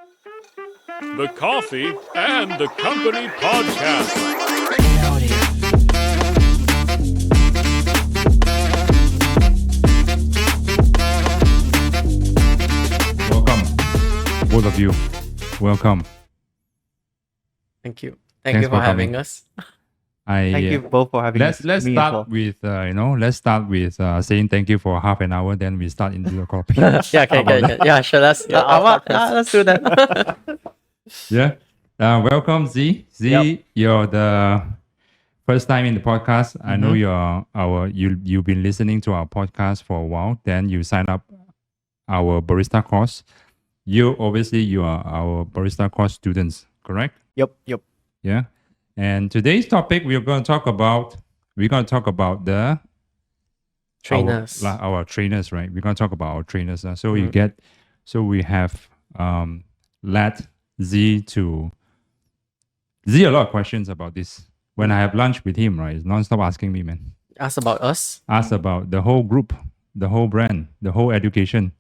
The Coffee and the Company Podcast. Welcome, both of you. Welcome. Thank you. Thanks Thank you for for having coming. us. Thank you both for having Let's me as start well. with let's start with saying thank you for half an hour. Then we start into the copy. Yeah, okay. Yeah, sure. Let's let's do that. Yeah. Welcome, Z. Z, Yep. you're the first time in the podcast. I know you've been listening to our podcast for a while. Then you sign up our barista course. You are our barista course students, correct? Yep. Yeah. And today's topic we're going to talk about the Trainers. our trainers, right? We're going to talk about our trainers. So we have led Z a lot of questions about this. When I have lunch with him, right, he's non-stop asking me, man. Ask about us. Ask about the whole group, the whole brand, the whole education,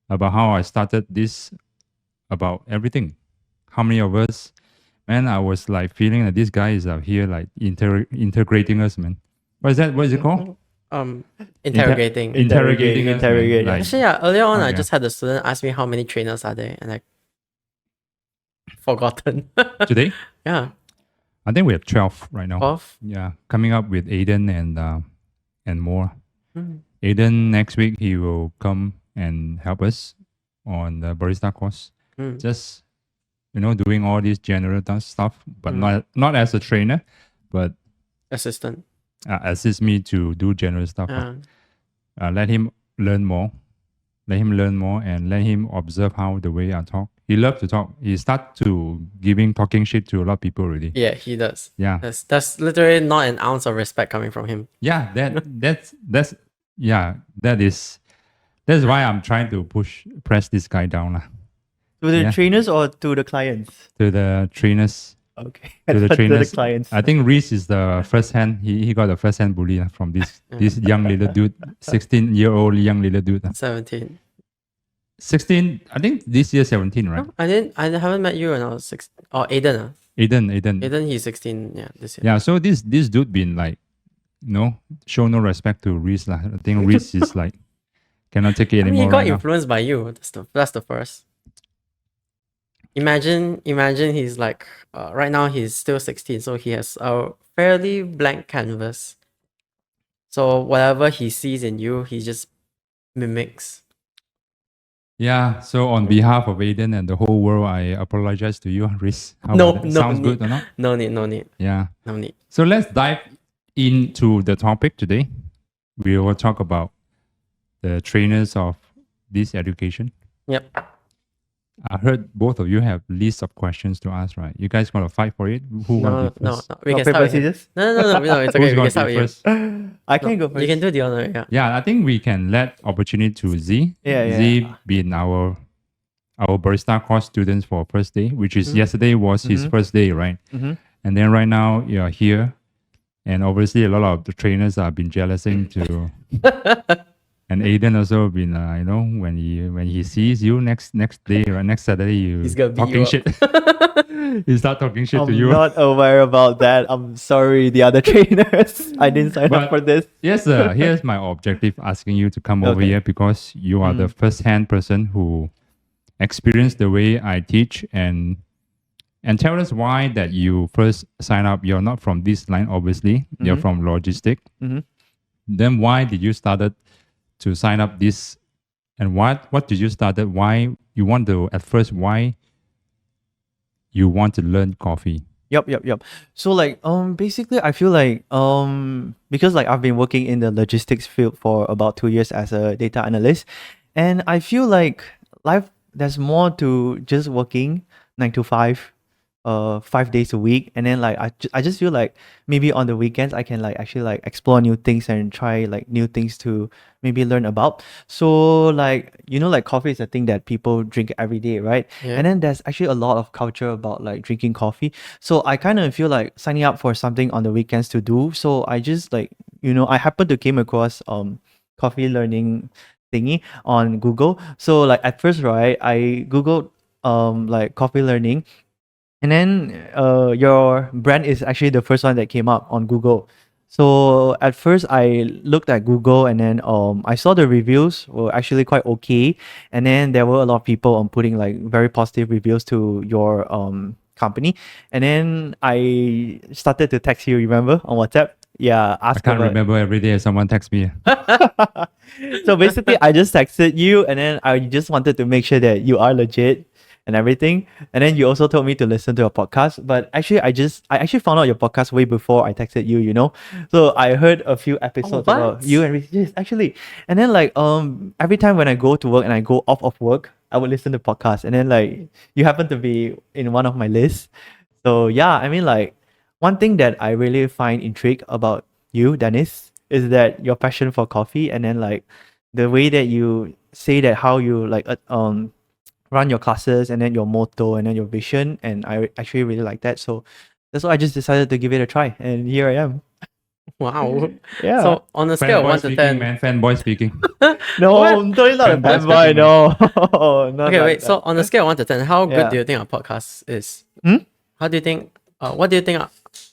about how I started this, about everything. How many of us? Man, I was like feeling that this guy is out here like integrating us, man. What is that? What is it called? Interrogating. Interrogating us, man. Interrogating. Like, Actually, yeah, earlier on, I yeah. just had a student ask me how many trainers are there, and I forgotten. today, Yeah, I think we have 12 right now. 12. Yeah, coming up with Aiden and more. Mm. Aiden next week he will come and help us on the barista course. Mm. Just doing all these general stuff, but not as a trainer, but Assistant. assist me to do general stuff. Yeah. Let him learn more. Let him learn more and let him observe how the way I talk. He loves to talk. He start to talking shit to a lot of people already. Yeah, he does. Yeah. That's literally not an ounce of respect coming from him. Yeah, that's why I'm trying to press this guy down lah. To the Yeah. trainers or to the clients? To the trainers. Okay. To the trainers. clients. I think Reese is the first hand. He got the first hand bully lah from this young little dude, 16-year-old young little dude. 17. 16, I think this year 17, right? No, I haven't met you when I was 16. Oh, Aiden. Aiden. Aiden, he's 16. Yeah, this year. Yeah, so this dude been like, show no respect to Reese lah. I think Reese is like cannot take it I mean, anymore. he got right now. influenced by you. That's the first. Imagine he's like right now he's still 16, so he has a fairly blank canvas. So whatever he sees in you, he just mimics. Yeah, so on behalf of Aiden and the whole world, I apologize to you, Reese. How No, about that? no Sounds good need. or not? No need. Yeah. No need. So let's dive into the topic today. We will talk about the trainers of this education. Yep. I heard both of you have lists of questions to ask, right? You guys gonna fight for it? Who No, wants to no, first? no. We Rock, can start paper, with him. scissors? No, it's okay. Who's We gonna can start be with first? I can go first. You can do the honor. Yeah. Yeah, I think we can let opportunity to Z. Yeah. Z being our barista course students for first day, which is yesterday was his first day, right? Mhm. And then right now you're here, and obviously a lot of the trainers have been jealousing to, and Aiden also been when he sees you next day, right, next Saturday, He's gonna beat talking you shit. He start talking shit to I'm you. not aware about that. I'm sorry, the other trainers. I didn't sign But- up for this. Yes, sir. Here's my objective asking you to come over Okay. here because you are the first-hand person who experienced the way I teach and tell us why that you first sign up. You're not from this line, obviously. You're from logistic. Mhm. Then why did you started to sign up this? And what did you started? Why you want to at first? Why you want to learn coffee? Yep. So like basically I feel like because like I've been working in the logistics field for about 2 years as a data analyst, and I feel like life there's more to just working 9 to 5 5 days a week, and then like I just feel like maybe on the weekends I can like actually like explore new things and try like new things to maybe learn about. So like like coffee is a thing that people drink every day, right? Yeah. And then there's actually a lot of culture about like drinking coffee. So I kind of feel like signing up for something on the weekends to do. So I just like I happened to came across coffee learning thingy on Google. So like at first, right, I Googled like coffee learning, and then your brand is actually the first one that came up on Google. So at first I looked at Google, and then I saw the reviews were actually quite okay, and then there were a lot of people putting like very positive reviews to your company, and then I started to text you, remember, on WhatsApp. Yeah, I ask can't about. remember every day someone texts me. So basically, I just texted you, and then I just wanted to make sure that you are legit and everything. And then you also told me to listen to your podcast. But actually, I actually found out your podcast way before I texted you. You know, so I heard a few episodes about what? you and yes, actually. And then like every time when I go to work and I go off of work, I would listen to podcasts. And then like you happen to be in one of my lists. So yeah, I mean like one thing that I really find intrigue about you, Dennis, is that your passion for coffee, and then like the way that you say that how you like run your classes, and then your motto, and then your vision, and I actually really like that. So that's why I just decided to give it a try, and here I am. Wow. Yeah. So on a scale of Fanboy 1 to speaking, 10. man. Fanboy speaking. No, What? I'm totally not a Fanboy fanboy. speaking, No, not Okay, like wait. that. So on a scale of 1 to 10, how Yeah. good do you think our podcast is? Hmm? How do you think? What do you think?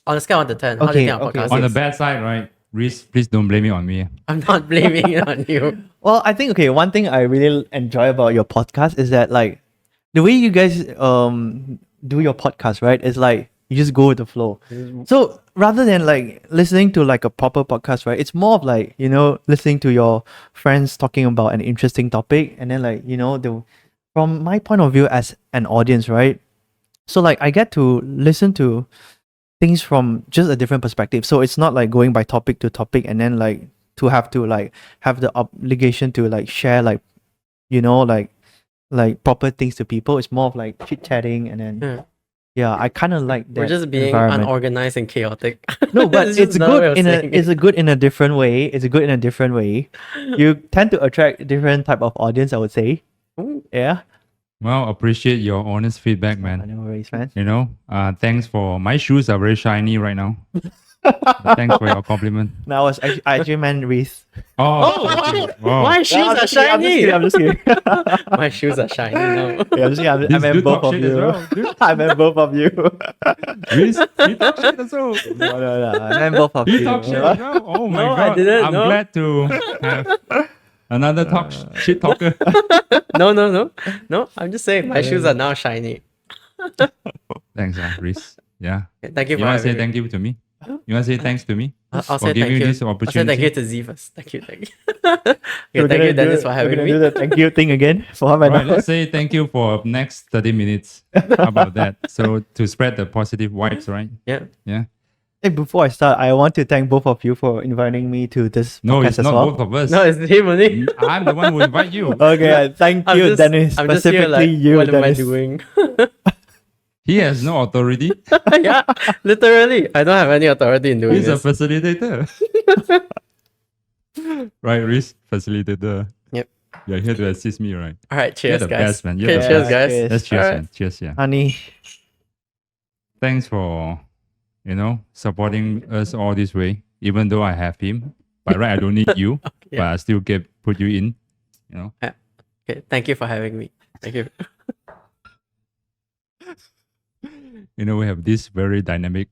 On a scale of 1 to 10, how do you Okay, think our okay, podcast On the is? bad side, right? Reese, please don't blame it on me. I'm not blaming it on you. Well, I think okay, one thing I really enjoy about your podcast is that like the way you guys do your podcast, right? Is like you just go with the flow. So rather than like listening to like a proper podcast, right? It's more of like, you know, listening to your friends talking about an interesting topic, and then like, you know, the from my point of view as an audience, right? So like I get to listen to things from just a different perspective. So it's not like going by topic to topic, and then like to have the obligation to like share like, you know, like proper things to people. It's more of like chit chatting, and then Yeah. yeah, I kind of like that. We're just being environment. unorganized and chaotic. No, but It's it's just another way good of in a saying it's it. a good in a different way. It's a good in a different way. You tend to attract different type of audience, I would say. Ooh. Yeah. Well, appreciate your honest feedback, man. No worries, man. You know, thanks for my shoes are very shiny right now. But thanks for your compliment. No, I actually meant Reese. Oh, thank you. Wow. My shoes No, I'm are just kidding, shiny. I'm just kidding. My shoes are shiny now. Yeah, I'm just kidding. I This meant dude both talk of shit as you. well, dude. I meant both of you. Reese, he talk shit as well. No. I meant both of He you. talk shit as well. Oh my No, I god. didn't, I'm no. glad to have another shit talker. No. I'm just saying my shoes are now shiny. Thanks, Reese. Yeah. Okay, thank you You for want to say having me. thank you to me? You want to say thanks to me? I'll for say giving thank you you. this I'll say thank you opportunity? to Z first. Thank you. Okay, We're thank gonna you, Dennis, do- for we're having gonna me. do the thank you thing again for half an Right, hour. let's say thank you for next 30 minutes. How about that? So to spread the positive vibes, right? Yeah. Yeah. Hey, before I start, I want to thank both of you for inviting me to this No, podcast it's as not well. both of us. No, it's him only. I'm the one who invite you. Okay, thank you, Dennis. I'm just here Specifically like, you, what am I Dennis. doing? He has no authority. Yeah, literally. I don't have any authority in doing He's a this. facilitator. Right, Reese? Facilitator. Yep. You're here to assist me, right? All right, cheers, the guys. best, man. You're Okay, the cheers, best. guys. Cheers. Let's cheers, Alright. man. Cheers, yeah. Honey. Thanks for, supporting us all this way. Even though I have him. By right, I don't need you. Yeah. But I still put you in. You know? Okay, thank you for having me. Thank you. You know, we have this very dynamic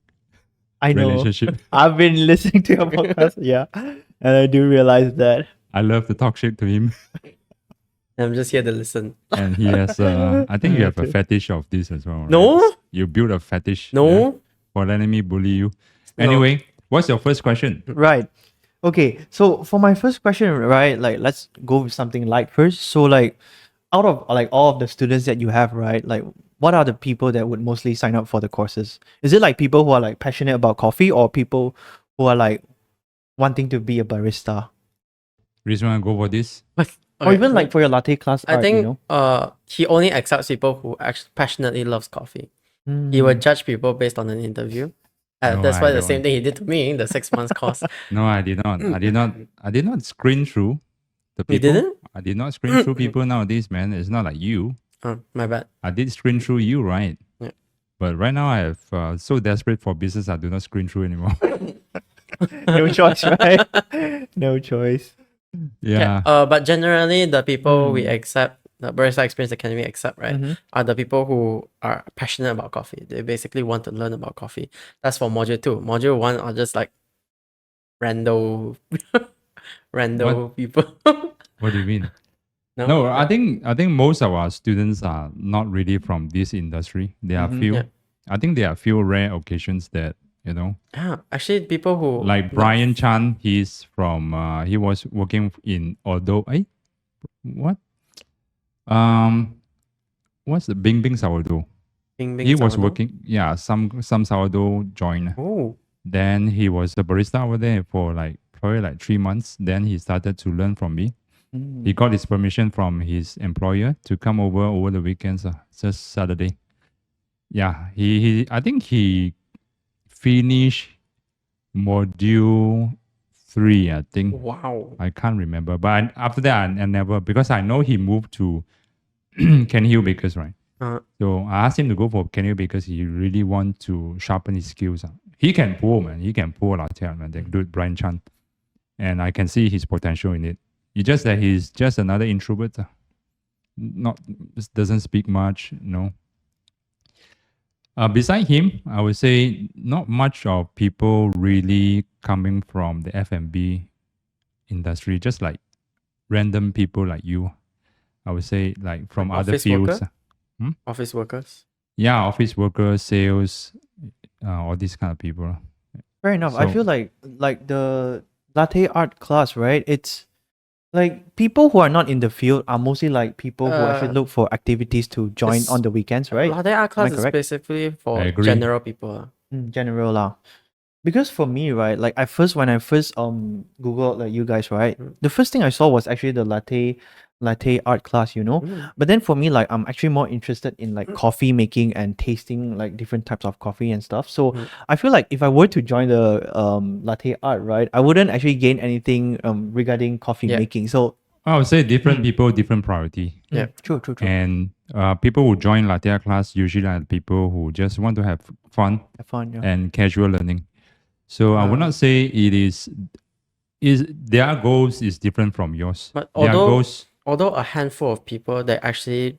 I know. relationship. I've been listening to your podcast, yeah. And I do realize that. I love to talk shit to him. I'm just here to listen. And he has, I think you have a fetish of this as well. Right? No, You build a fetish. no. yeah, for letting me bully you. Anyway, what's your first question? Right. Okay. So for my first question, right, like let's go with something light first. So like out of like all of the students that you have, right, like what are the people that would mostly sign up for the courses? Is it like people who are like passionate about coffee, or people who are like wanting to be a barista? Reason want to go for this? Or even like for your latte class I art, think you know? he only accepts people who actually passionately loves coffee. He Mm. will judge people based on an interview. No, That's I why the don't. same thing he did to me in the 6 months course. No, I did not. I did not screen through the You people. didn't? I did not screen through people nowadays, man. It's not like you. Oh, my bad. I did screen through you, right? Yeah. But right now I have so desperate for business, I do not screen through anymore. No choice, right? No choice. Yeah. But generally, the people we accept the Barista Experience Academy accept, right, Mhm. are the people who are passionate about coffee. They basically want to learn about coffee. That's for module 2. Module 1 are just like rando people. What do you mean? No? No, I think most of our students are not really from this industry. There are Mhm. few. Yeah. I think there are few rare occasions that Yeah, actually people who like not- Brian Chan. He's from. He was working in although what what's the Bing Bing sourdough? Bing Bing He was sourdough. working. Yeah, some sourdough joint. Oh. Then he was a barista over there for like probably like 3 months. Then he started to learn from me. He got his permission from his employer to come over the weekends, just Saturday. Yeah, he I think he finished module 3, I think. Wow. I can't remember. But after that, I never, because I know he moved to Ken Hill Bakers, right? Uh, So I asked him to go for Ken Hill because he really want to sharpen his skills. He can pour, man. He can pour latte, man. That dude, Brian Chan. And I can see his potential in it. It's just that he's just another introvert. Not just doesn't speak much, beside him, I would say not much of people really coming from the F&B industry, just like random people like you. I would say like from Like other office fields. worker? Office workers. Yeah, office workers, sales, all these kind of people. Fair enough. I So- feel like the latte art class, right? It's like people who are not in the field are mostly like people who actually Uh, look for activities to join it's- on the weekends, right? Latte art class is correct? specifically for I agree. general people. General lah. Because for me, right, like when I first Googled like you guys, right, the first thing I saw was actually the latte art class, Mm. But then for me, like I'm actually more interested in like coffee making and tasting like different types of coffee and stuff. So Mm. I feel like if I were to join the latte art, right, I wouldn't actually gain anything regarding coffee Yeah. making. So I would say different people, different priority. Yeah. true. And people who join latte art class usually are people who just want to have fun Have fun, yeah. and casual learning. So I would not say it is their goals is different from yours. But Their goals, although a handful of people that actually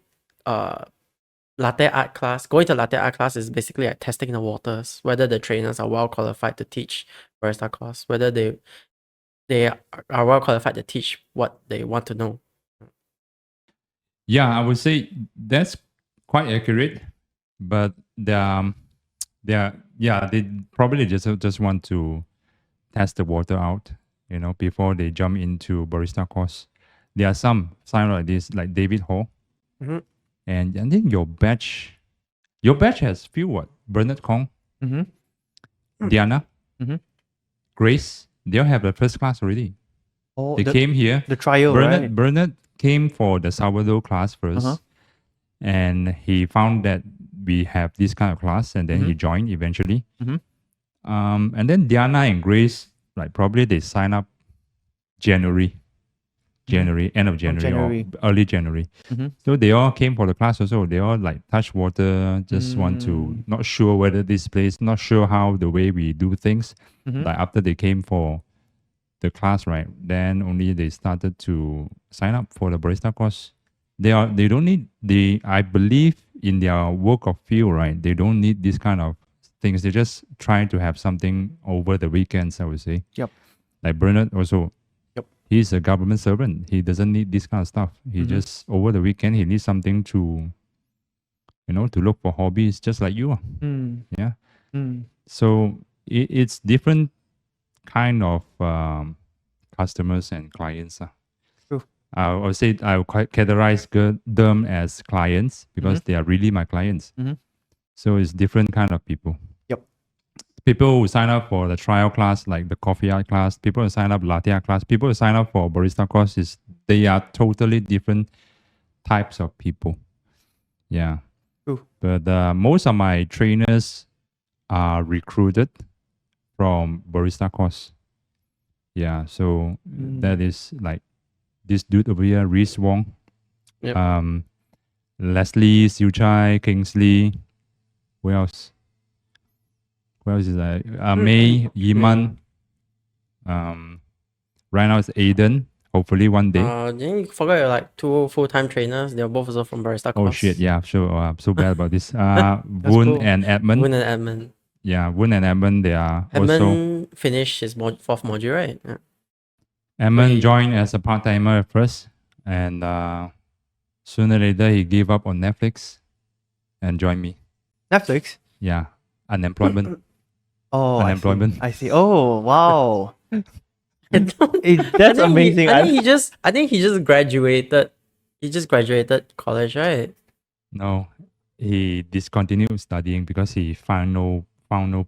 latte art class, going to latte art class is basically like testing the waters, whether the trainers are well qualified to teach barista course, whether they are well qualified to teach what they want to know. yeah, I would say that's quite accurate. But they probably just want to test the water out, before they jump into barista course. There are some sign like this, like David Hall, Mhm. and then your batch has few what? Bernard Kong, Mm-hmm. Diana, Mhm. Grace. They all have the first class already. Oh, They the, came here. the trial, right? Bernard came for the sourdough class 1st, Uh-huh. and he found that we have this kind of class, and then he joined eventually. Mhm. And then Diana and Grace, like probably they sign up January, end of January, January. or early January. Mhm. So they all came for the class also. They all like touch water, just want to, not sure whether this place, not sure how the way we do things. Mhm. Like after they came for the class, right? Then only they started to sign up for the barista course. They don't need I believe in their work of field, right? They don't need this kind of things. They just try to have something over the weekends, I would say. Yep. Like Bernard also. Yep. He's a government servant. He doesn't need this kind of stuff. He just over the weekend he needs something to to look for hobbies just like you. Mm. Yeah. Mm. So it's different kind of customers and clients. True. I would say I would categorize them as clients because they are really my clients. Mhm. So it's different kind of people. Yep. People who sign up for the trial class, like the coffee art class, people who sign up latte art class, people who sign up for barista courses, they are totally different types of people. Yeah. True. But most of my trainers are recruited from barista course. Yeah, so that is like this dude over here, Reese Wong, Yep. Leslie, Siu Chai, Kingsley. Who else? Who else is that? May, Yiman. Right now it's Aiden, Hopefully one day. Then you forgot your like two full-time trainers. They're both also from barista Oh course. shit! Yeah, sure. I'm so bad about this. Woon cool. and Edmund. Woon and Edmund. Yeah, Woon and Edmund. They are also. Edmund finished his fourth module, right? Yeah. Edmund he- joined as a part timer at first, and sooner or later he gave up on Netflix, and joined me. Netflix. Yeah, unemployment. Oh, Unemployment. I see. Oh, wow. I don't- That's I think amazing. I think he just graduated. He just graduated college, right? No, he discontinued studying because he found no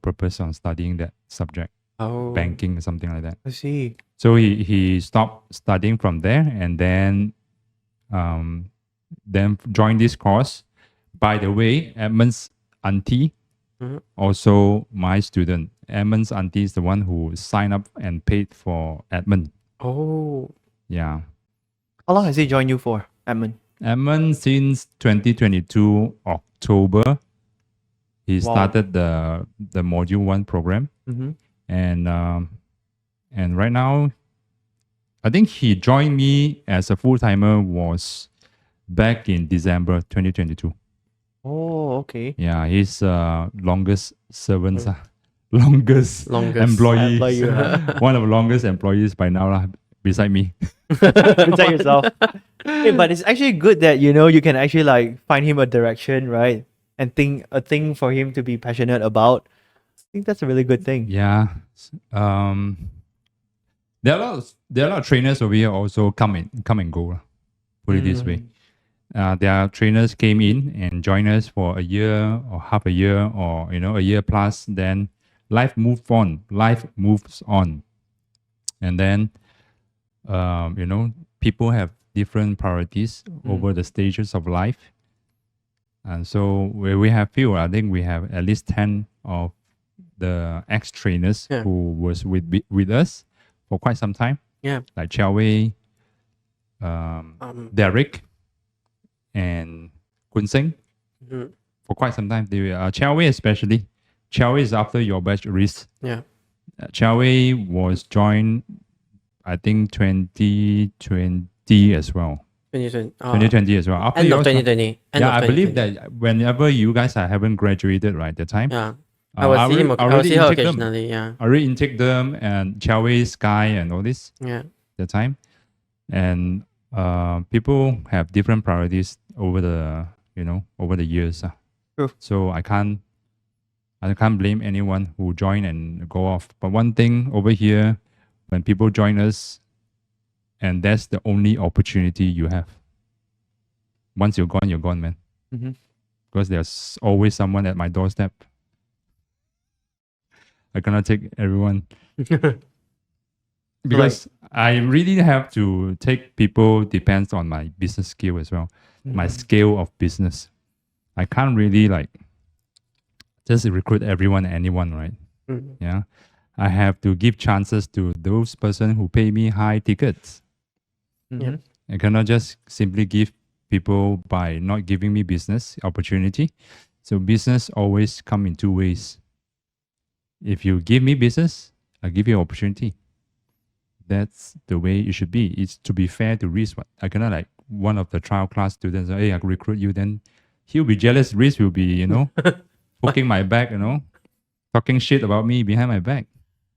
purpose on studying that subject, Oh. banking or something like that. I see. So he stopped studying from there, and then joined this course. By the way, Edmund's auntie, Mhm. also my student. Edmund's auntie is the one who signed up and paid for Edmund. Oh. Yeah, How long has he joined you for, Edmund? Edmund since 2022 October. He Wow. started the module 1 program, Mm-hmm. and right now, I think he joined me as a full timer was back in December 2022. Oh, okay. Yeah, he's longest servants, longest employee, Employee, one of the longest employees by now, beside me. Beside yourself. Hey, but it's actually good that you can actually like find him a direction, right? And a thing for him to be passionate about. I think that's a really good thing. Yeah, there are a lot of trainers over here also come and go. Put it this way. There are trainers came in and joined us for a year or half a year or a year plus. Then life moves on. And then people have different priorities over the stages of life. And so we have few. I think we have at least 10 of the ex-trainers who was with us for quite some time. Yeah. Like Chow Wei, Derek, and Kun Sing. Mhm. For quite some time. Chow Wei especially. Chow Wei is after your batch, Reese. Yeah. Chow Wei was joined, I think, 2020 as well. 2020. 2020 as well. After End of yours, 2020. End yeah, of I believe 2020. that whenever you guys haven't graduated, right, that time, Yeah. I will see him. I will see her occasionally. Yeah. I already intake them and Chow Wei, Sky, and all this Yeah. that time. And people have different priorities over the years. True. So I can't blame anyone who join and go off. But one thing over here, when people join us, and that's the only opportunity you have. Once you're gone, man. Mhm. Because there's always someone at my doorstep. I cannot take everyone. Because I really have to take people depends on my business skill as well. My scale of business. I can't really just recruit everyone and anyone, right? Mhm. Yeah. I have to give chances to those person who pay me high tickets. Yeah. I cannot just simply give people by not giving me business opportunity. So business always come in two ways. If you give me business, I give you opportunity. That's the way it should be. It's to be fair to Reese. I cannot like one of the trial class students, hey, I can recruit you, then he'll be jealous. Reese will be, poking my back, talking shit about me behind my back.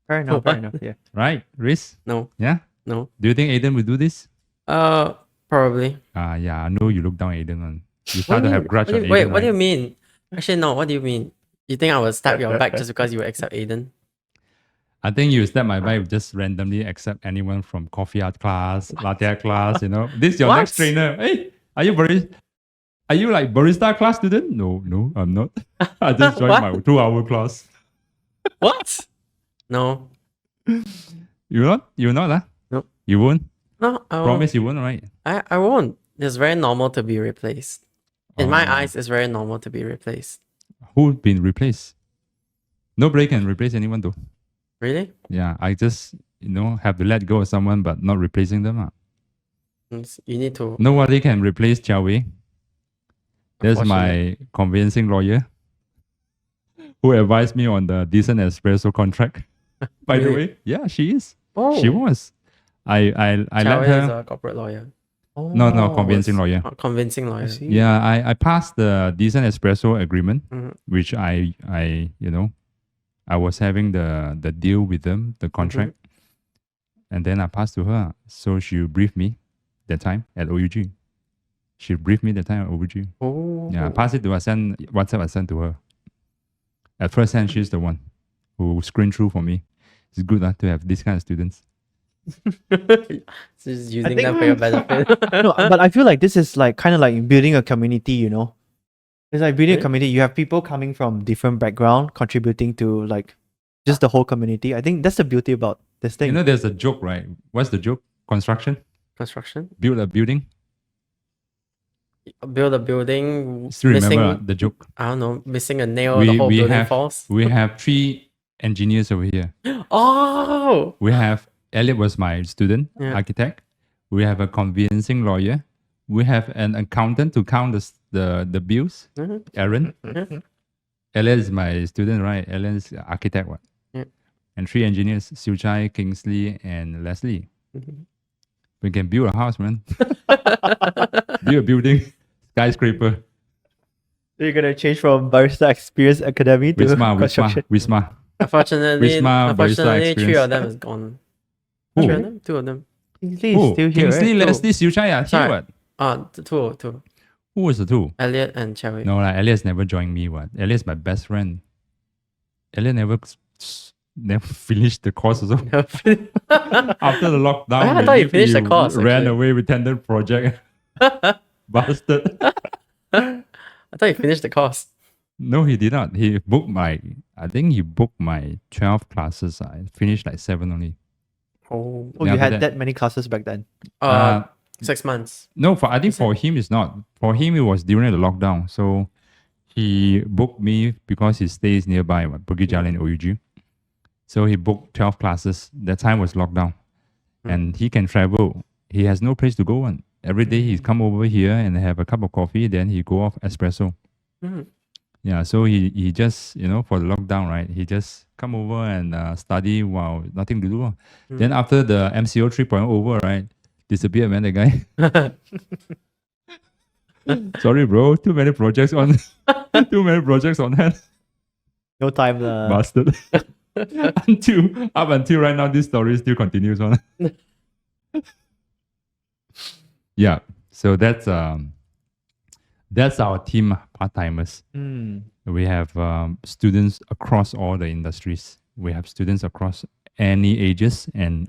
Fair enough. Fair enough. Yeah. Right, Reese? No. Yeah? No. Do you think Aiden will do this? Probably. Yeah, I know you look down Aiden. Man. You start to have grudge on Aiden. Wait, what right? do you mean? Actually, no. What do you mean? You think I will stab your back just because you accept Aiden? I think you step my back, just randomly accept anyone from coffee art class, latte art class, This is your What? next trainer. Hey, are you like barista class student? No, I'm not. I just joined What? my 2-hour class. What? No. You're not, huh? No. You won't? No. I won't. Promise you won't, right? I won't. It's very normal to be replaced. In my Oh. eyes, it's very normal to be replaced. Who been replaced? Nobody can replace anyone though. Really? Yeah, I just, have to let go of someone but not replacing them. You need to. Nobody can replace Chow Wei. That's my convincing lawyer who advised me on the decent espresso contract. By the Really? way, yeah, she is. Oh. She was. I let Xiao is her. a corporate lawyer. No, convincing lawyer. Convincing lawyer. see. Yeah, I passed the decent espresso agreement, Mhm. which I I was having the deal with them, the contract, and then I passed to her. So she briefed me that time at OUG. She briefed me that time at OUG. Oh. Yeah, I passed it to her, send WhatsApp, I sent to her. At first hand, she's the one who screened through for me. It's good to have these kind of students. Just using think- them for your benefit. No, but I feel like this is like kind of like building a community, you know. It's like building a Really? community. You have people coming from different background contributing to like just the whole community. I think that's the beauty about this thing. You know, there's a joke, right? What's the joke? Construction? Construction. Build a building? Build a building. Still remember missing, the joke? I don't know, missing a nail, the whole building falls. We have 3 engineers over here. Oh! We have Elliot was my student, Yeah. architect. We have a convincing lawyer. We have an accountant to count the bills, Mhm. Aaron. Mhm. Elliot is my student, right? Elliot's architect, what? Yeah. And 3 engineers, Siu Chai, Kingsley, and Leslie. Mhm. We can build a house, man. Build a building, skyscraper. So you're gonna change from Barista Experience Academy to construction. Wisma. Unfortunately, Wisma, barista 3 experience. of them is gone. Who? 3 of them? 2 of them. Kingsley Who? is still here, Kingsley, right? Leslie, Siu Chai are here, Sorry. what? Two. Who was the 2? Elliot and Cherry. No, like Elliot's never joined me. What? Elliot's my best friend. Elliot never finished the course also. After the lockdown, I thought you finished the course, Ran actually. away with tendon project. Bastard. I thought you finished the course. No, he did not. He booked I think he booked my 12 classes. I finished like 7 only. Oh. Oh, Yeah, you after had that many classes back then. 6 months. No, I think Is it? for him it's not. For him it was during the lockdown. So he booked me because he stays nearby, Bukit Jalil OUG. So he booked 12 classes. That time was lockdown. And he can travel. He has no place to go on. Every day he's come over here and have a cup of coffee, then he go off espresso. Mhm. Yeah, so he just, for the lockdown, right? He just come over and study while nothing to do. Then after the MCO 3.0 over, right? Disappeared, man, the guy. Sorry, bro. Too many projects on hand. No time. Bastard. Up until right now, this story still continues on. Yeah. So that's our team, part-timers. We have students across all the industries. We have students across any ages and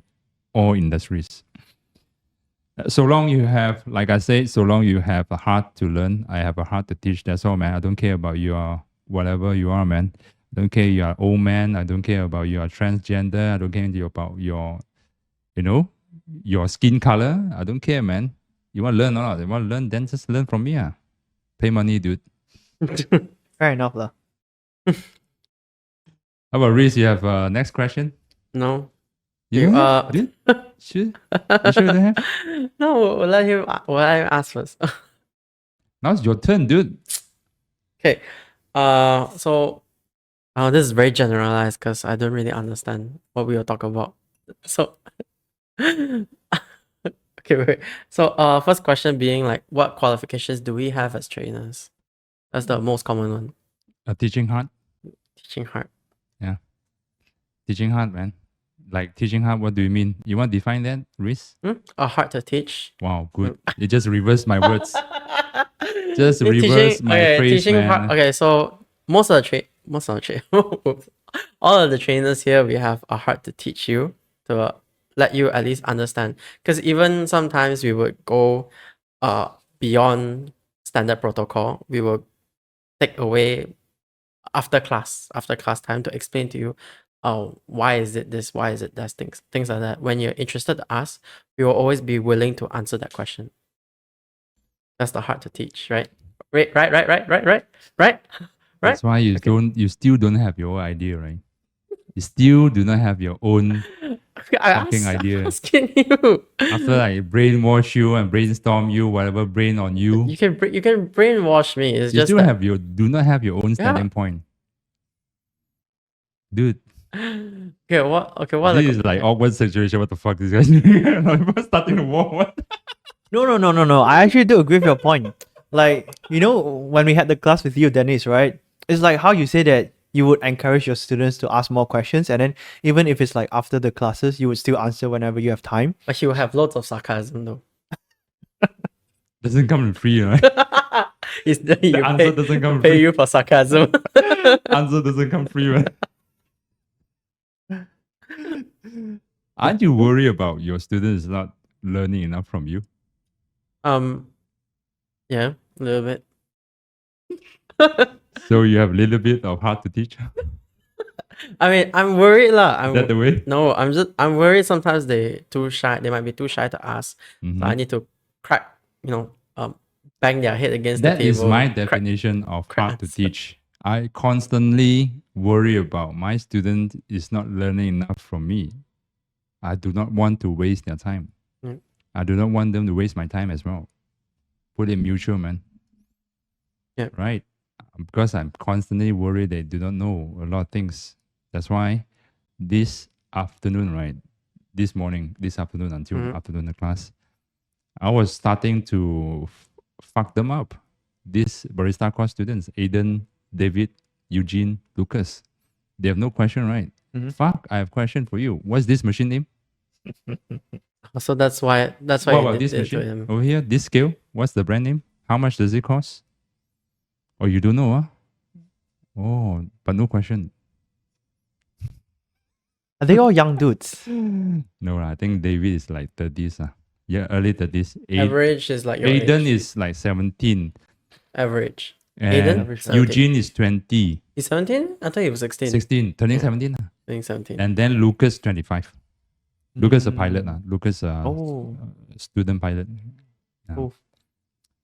all industries. So long you have, like I said, so long you have a heart to learn, I have a heart to teach. That's all, man. I don't care about your whatever you are, man. I don't care you are old man. I don't care about you are transgender. I don't care about your, your skin color. I don't care, man. You want to learn or not? You want to learn, then just learn from me. Pay money, dude. Fair enough, lah. How about Reese? You have next question? No. You don't have? Dude? Sure? You sure you don't have? No, we'll let him ask first. Now it's your turn, dude. Okay. So this is very generalized because I don't really understand what we were talking about. So okay, wait. So first question being like, what qualifications do we have as trainers? That's the most common one. Teaching hard. Teaching hard. Teaching hard, man. Like teaching hard, what do you mean? You want to define that, Reese? Hard to teach. Wow, good. You just reversed my words. Just reverse my phrase, teaching man. hard. Okay, so all of the trainers here, we have a hard to teach you to let you at least understand. Because even sometimes we would go beyond standard protocol. We will take away after class time to explain to you, why is it this, why is it that, things like that. When you're interested to ask, we will always be willing to answer that question. That's the hard to teach, right? Right. That's why you still don't have your own idea, right? You still do not have your own fucking idea. I'm asking you. After I brainwash you and brainstorm you, whatever brain on you, You can brainwash me. It's you just still that do not have your own standing point. Dude, Okay, what? Okay, what? This is like awkward situation. What the fuck this guy's doing? Like, starting the war. What? No. I actually do agree with your point. Like, when we had the class with you, Dennis, right? It's like how you say that you would encourage your students to ask more questions, and then even if it's like after the classes, you would still answer whenever you have time. But he will have lots of sarcasm though. Doesn't come in free, right? It's the answer doesn't come pay free. you for sarcasm. Answer doesn't come free, right? Aren't you worried about your students not learning enough from you? Yeah, a little bit. So you have a little bit of hard to teach. I mean, I'm worried lah. Is that the way? No, I'm worried sometimes they too shy. They might be too shy to ask. Mhm. So I need to crack, bang their head against That the table. is my crack- definition of crack hard to answer. teach. I constantly worry about my student is not learning enough from me. I do not want to waste their time. Mm. I do not want them to waste my time as well. Put it mutual, man. Yeah. Right. Because I'm constantly worried they do not know a lot of things. That's why this afternoon, right? This afternoon until Mhm. afternoon the class, I was starting to fuck them up. These barista course students, Aiden, David, Eugene, Lucas, they have no question, right? Mhm. Fuck, I have question for you. What's this machine name? So that's why What I about did this it to machine? him. Over here, this scale, what's the brand name? How much does it cost? Oh, you don't know, huh? Oh, but no question. Are they all young dudes? No, I think David is like 30s. Yeah, early 30s. Average is like your Aiden age. is like 17. Average. And Aiden? Eugene is 20. He's 17? I thought he was 16. 16, turning Yeah. 17. I think 17. And then Lucas, 25. Lucas a Mm. pilot. Lucas Oh. student pilot. Yeah. Cool.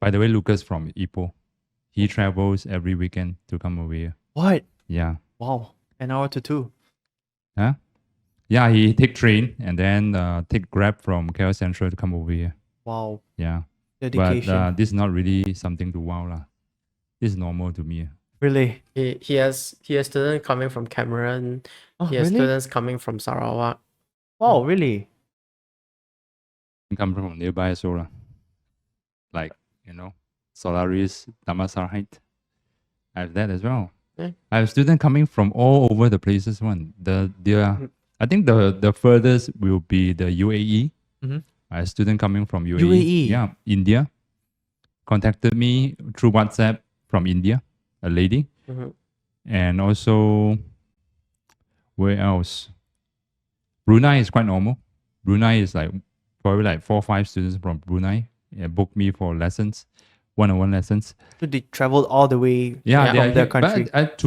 By the way, Lucas from Ipoh. He travels every weekend to come over here. What? Yeah. Wow. An hour to two. Huh? Yeah, he take train and then take Grab from KL Central to come over here. Wow. Yeah. Dedication. But this is not really something to wow lah. This is normal to me. Really? He has students coming from Cameron. Oh, He has really? students coming from Sarawak. Wow, really? Come from nearby as well lah. Like, Solaris, Damansarite. I have that as well. Yeah. I have students coming from all over the places. I think the furthest will be the UAE. Mhm. I have student coming from UAE. UAE? Yeah, India. Contacted me through WhatsApp from India, a lady. Mhm. And also, where else? Brunei is quite normal. Brunei is like probably like 4 or 5 students from Brunei booked me for lessons, one-on-one lessons. So they traveled all the way Yeah, Yeah. they are from their here. country.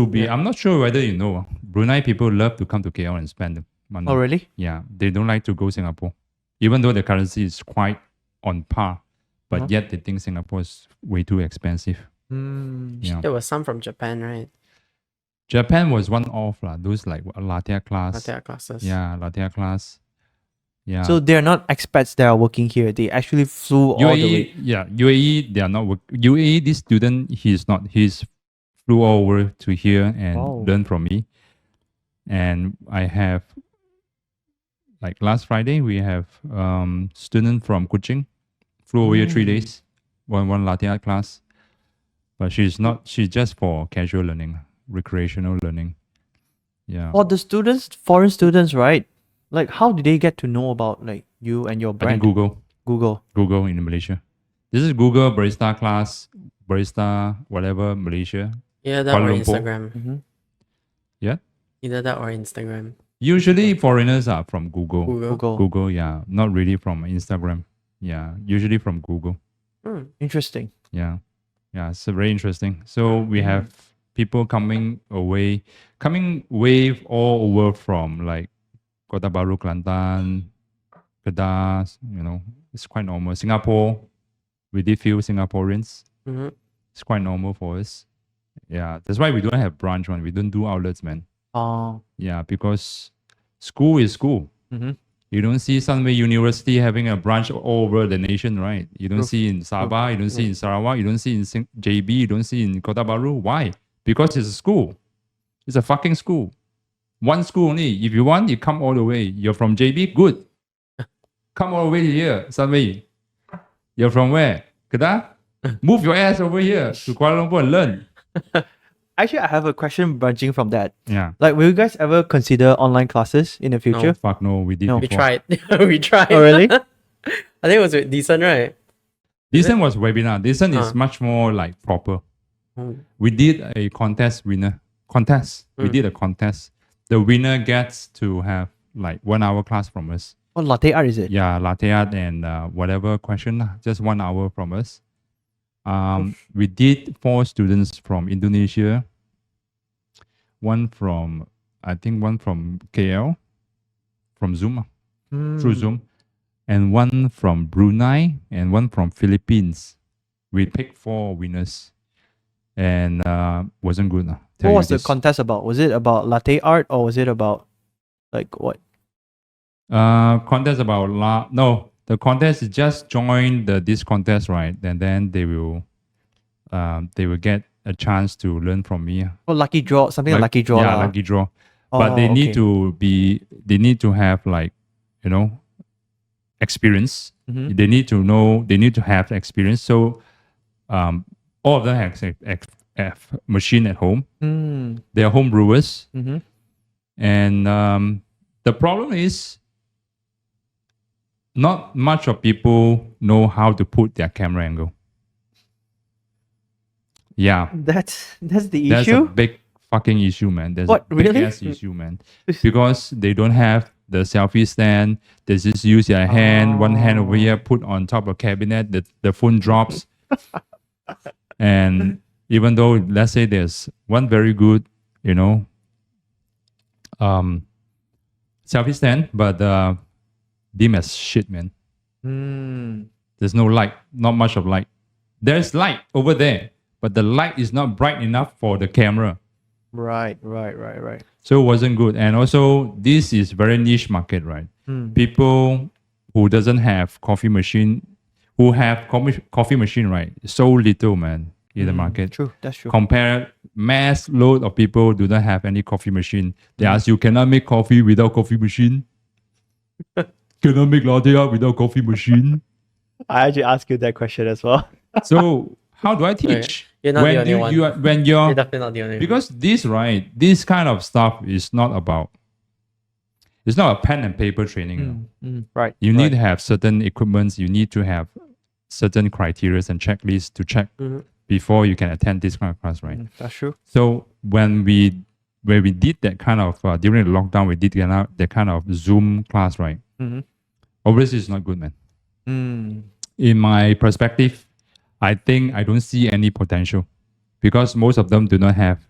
But Yeah. I'm not sure whether you know, Brunei people love to come to KL and spend the money. Oh, really? Yeah, they don't like to go Singapore, even though the currency is quite on par, but Uh-huh. yet they think Singapore is way too expensive. Mm. Yeah, There was some from Japan, right? Japan was one off lah. Those like latte class. Latte art classes. Yeah, latte class. Yeah. So they're not expats that are working here. They actually flew all the way. UAE, yeah, UAE, they are not work. UAE, this student, he's not. He's flew all over to here and Wow. learn from me. And I have, like last Friday, we have student from Kuching, flew over here 3 days, one latte art class. But she's not. She's just for casual learning, recreational learning. Yeah. For the students, foreign students, right? Like, how did they get to know about like you and your I think brand? Google in Malaysia. This is Google barista class, barista whatever Malaysia. Either that Kuala or Lumpur. Instagram. Mhm. Yeah. Either that or Instagram. Usually foreigners are from Google. Google. Google. Yeah, not really from Instagram. Yeah, usually from Google. Hmm. Interesting. Yeah, it's very interesting. So we have people coming wave all over from like Kota Baru, Kelantan, Kedah. It's quite normal. Singapore, we did few Singaporeans. Mhm. It's quite normal for us. Yeah, that's why we don't have branch one. We don't do outlets, man. Yeah, because school is school. Mhm. You don't see Sunway University having a branch all over the nation, right? You don't True. see in Sabah, you don't see in Sarawak, you don't see in JB, you don't see in Kota Baru. Why? Because it's a school. It's a fucking school. One school only. If you want, you come all the way. You're from JB, good. Come all the way here, Sunway. You're from where? Kedah? Move your ass over here to Kuala Lumpur and learn. Actually, I have a question branching from that. Yeah. Like, will you guys ever consider online classes in the future? Fuck no, we did No. We before. tried. We tried. Oh, really? I think it was decent, right? Decent was webinar. Decent is Uh. much more like proper. Mm. We did a contest winner. Contest. We Mm. did a contest. The winner gets to have like 1 hour class from us. Oh, latte art is it? Yeah, latte art and whatever question, just 1 hour from us. We did 4 students from Indonesia, one from KL, from Zoom, through Zoom, and one from Brunei and one from Philippines. We picked 4 winners, and wasn't good. What was the contest about? Was it about latte art or was it about like what? Contest about no. The contest is just join this contest, right? And then they will get a chance to learn from me. Oh, lucky draw, something like lucky draw. Yeah, lah. lucky draw. Oh, But they need okay. they need to have like, experience. Mhm. They need to know, they need to have experience. So all of them have machine at home. Mm. They are home brewers. Mm-hmm. And the problem is not much of people know how to put their camera angle. Yeah. That's the That's a issue. big fucking issue, man. There's What, a big really? ass issue, man. Because they don't have the selfie stand. They just use their hand, one hand over here, put on top of cabinet. The phone drops. And even though, let's say there's one very good, selfie stand, but dim as shit, man. Mm. There's no light, not much of light. There's light over there, but the light is not bright enough for the camera. Right. So it wasn't good. And also, this is very niche market, right? Mm. People who doesn't have coffee machine, who have coffee machine, right? So little, man, in the market. True, that's true. Compare mass load of people do not have any coffee machine. They ask you, cannot make coffee without coffee machine? Cannot make latte art without coffee machine? I actually asked you that question as well. So how do I teach? You're not the only one. When You're you're definitely not the only one. because this kind of stuff is not about. It's not a pen and paper training. You know. Right. You need to have certain equipments. You need to have certain criteria and checklists to check before you can attend this kind of class, right? That's true. So when we did that kind of during the lockdown, we did that kind of Zoom class, right? Mm-hmm. Obviously, it's not good, man. Mm. In my perspective, I think I don't see any potential because most of them do not have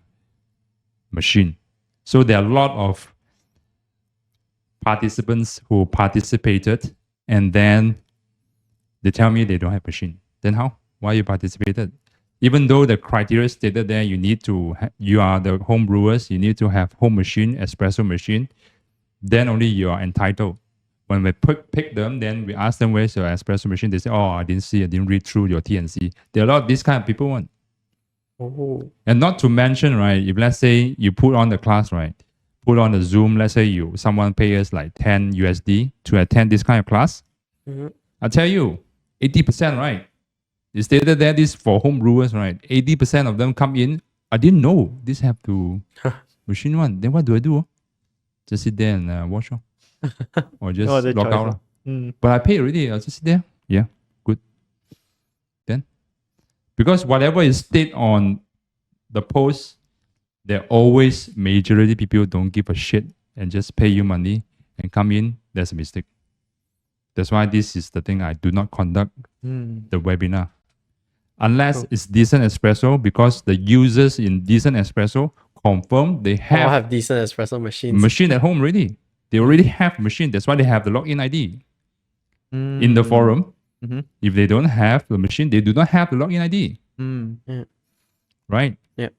machine. So there are a lot of participants who participated and then they tell me they don't have machine. Then how? Why you participated? Even though the criteria stated there, you need to, you are the home brewers, you need to have home machine, espresso machine, then only you are entitled. When we pick them, then we ask them where's your espresso machine. They say, oh, I didn't read through your T&C. There are a lot of these kind of people one. Oh. And not to mention, right, if let's say you put on the class, right, put on the Zoom, let's say someone pay us like 10 USD to attend this kind of class. Mm-hmm. I tell you, 80%, right? They stated that this for home brewers, right? 80% of them come in. I didn't know this have to machine one. Then what do I do? Just sit there and watch. Or just No other log choice, out. lah. Mm. But I pay already. I'll just sit there. Yeah, good. Then, because whatever is stated on the post, there always majority people don't give a shit and just pay you money and come in. That's a mistake. That's why this is the thing I do not conduct the webinar. Unless it's Decent Espresso, because the users in Decent Espresso confirm they All have have decent espresso machines. machine at home already. They already have machine. That's why they have the login ID in the forum. Mm-hmm. If they don't have the machine, they do not have the login ID. Mm. Right? Yeah.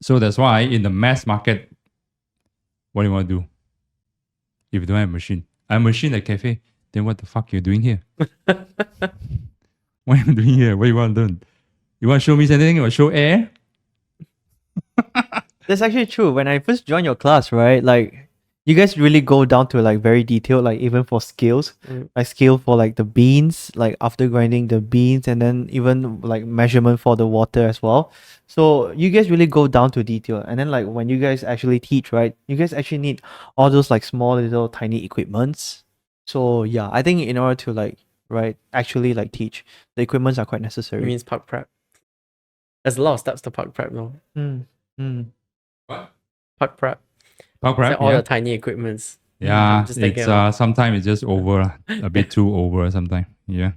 So that's why in the mass market, what do you want to do? If you don't have a machine, I'm a machine at cafe, then what the fuck you doing here? What are you doing here? What you want to do? You want to show me something? You want to show air? That's actually true. When I first joined your class, right, like you guys really go down to like very detailed, like even for scales, like scale for like the beans, like after grinding the beans, and then even like measurement for the water as well. So you guys really go down to detail. And then like when you guys actually teach, right, you guys actually need all those like small little tiny equipments. So yeah, I think in order to like right actually like teach, the equipments are quite It necessary. means park prep. There's a lot of steps to park prep, no? Mm, mm. What? Park prep. Park It's prep, like all yeah. the tiny equipments. Yeah, Just take it's it out. sometimes it's just over a bit too over sometimes. Yeah,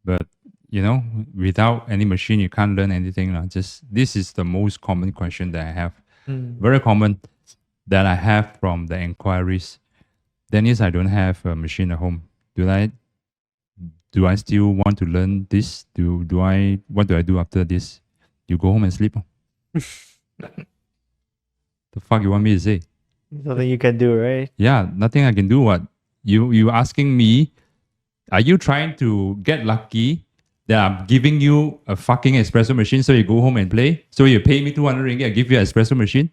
but you know, without any machine, you can't learn anything. Just this is the most common question that I have. Mm. Very common that I have from the inquiries. Dennis, I don't have a machine at home. Do I still want to learn this? What do I do after this? You go home and sleep. The fuck you want me to say? Something you can do, right? Yeah, nothing I can do. What you asking me? Are you trying to get lucky that I'm giving you a fucking espresso machine so you go home and play? So you pay me 200 ringgit, I give you an espresso machine?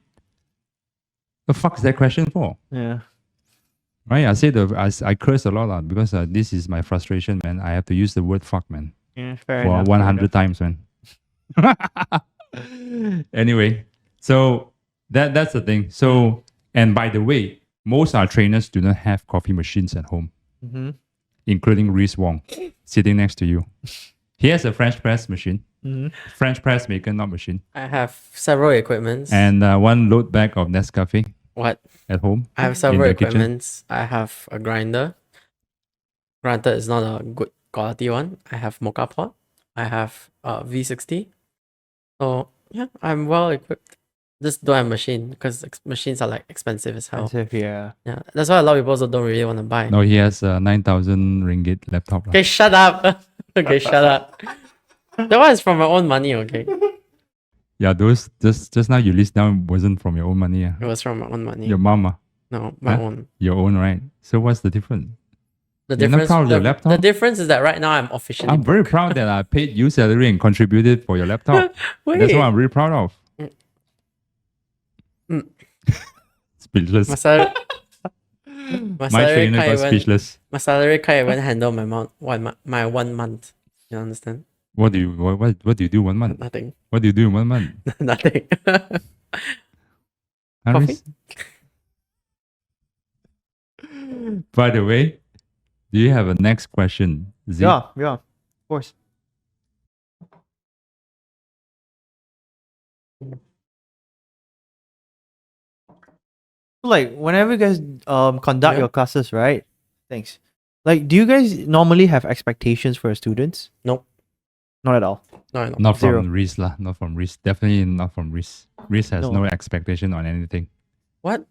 The fuck is that question for? Yeah. Right? I curse a lot because this is my frustration, man. I have to use the word fuck, man, Yeah, fair for enough. 100 times, man. Anyway, so that's the thing. So, and by the way, most our trainers do not have coffee machines at home, Mm-hmm. including Reese Wong sitting next to you. He has a French press machine, Mm-hmm. French press maker, not machine, I have several equipments. and one load bag of Nescafe What? at home. I have several the kitchen. equipments. I have a grinder. Granted, it's not a good quality one. I have mocha pot. I have V60. So yeah, I'm well equipped. Just don't have machine because machines are like expensive as hell. Expensive, yeah. Yeah, that's why a lot of people also don't really want to buy. No, he has a 9,000 ringgit laptop. Okay, shut up. Okay, shut up. That one is from my own money. Okay, Yeah, those just now you list down wasn't from your own money. Yeah. it was from my own money. Your mama, No, my Huh? own. your own, right? So what's the difference? The You're not difference. proud of your the laptop? difference is that right now I'm officially. I'm very proud that I paid you salary and contributed for your laptop. Wait. That's what I'm really proud of. Mm. Speechless. My salary. My salary trainer can't got even. speechless. My salary can't even handle my 1 month. You understand? What do you do 1 month? Nothing. What do you do in 1 month? Nothing. Harris? By the way, do you have a next question? Z? Yeah, of course. So like whenever you guys conduct Yeah. your classes, right? Thanks. Like, do you guys normally have expectations for your students? Nope. Not at all. No, no. Not Zero. from Reese lah. Not from Reese. Definitely not from Reese. Reese has No. no expectation on anything. What?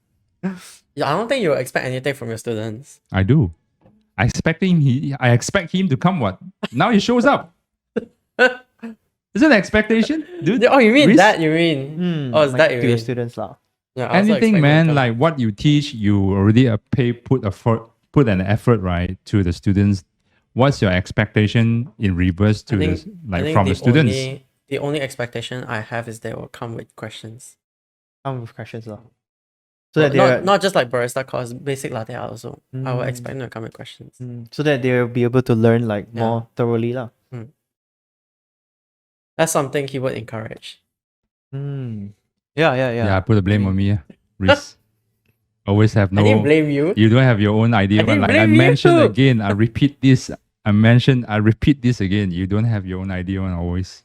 Yeah, I don't think you expect anything from your students. I do. I expect him to come. What? Now he shows up. Is it an expectation, dude? Oh, you mean Reese? that? You mean? Oh, is like that you to your mean? students lah? Yeah, I also Anything, expect them to man. come. Like what you teach, you already put an effort, right, to the students. What's your expectation in reverse to I think from the students? The only expectation I have is they will come with questions. Come with questions lah. So that they're Not just like barista course, basic latte art also. I will expect them to come with questions. so that they'll be able to learn like Yeah. more thoroughly lah. That's something he would encourage. Yeah. Yeah, put the blame on me, yeah. Reese. Always have I didn't no. blame you. You don't have your own idea. I didn't Like I blame you mentioned too. again, I repeat this. I repeat this again. You don't have your own idea on always.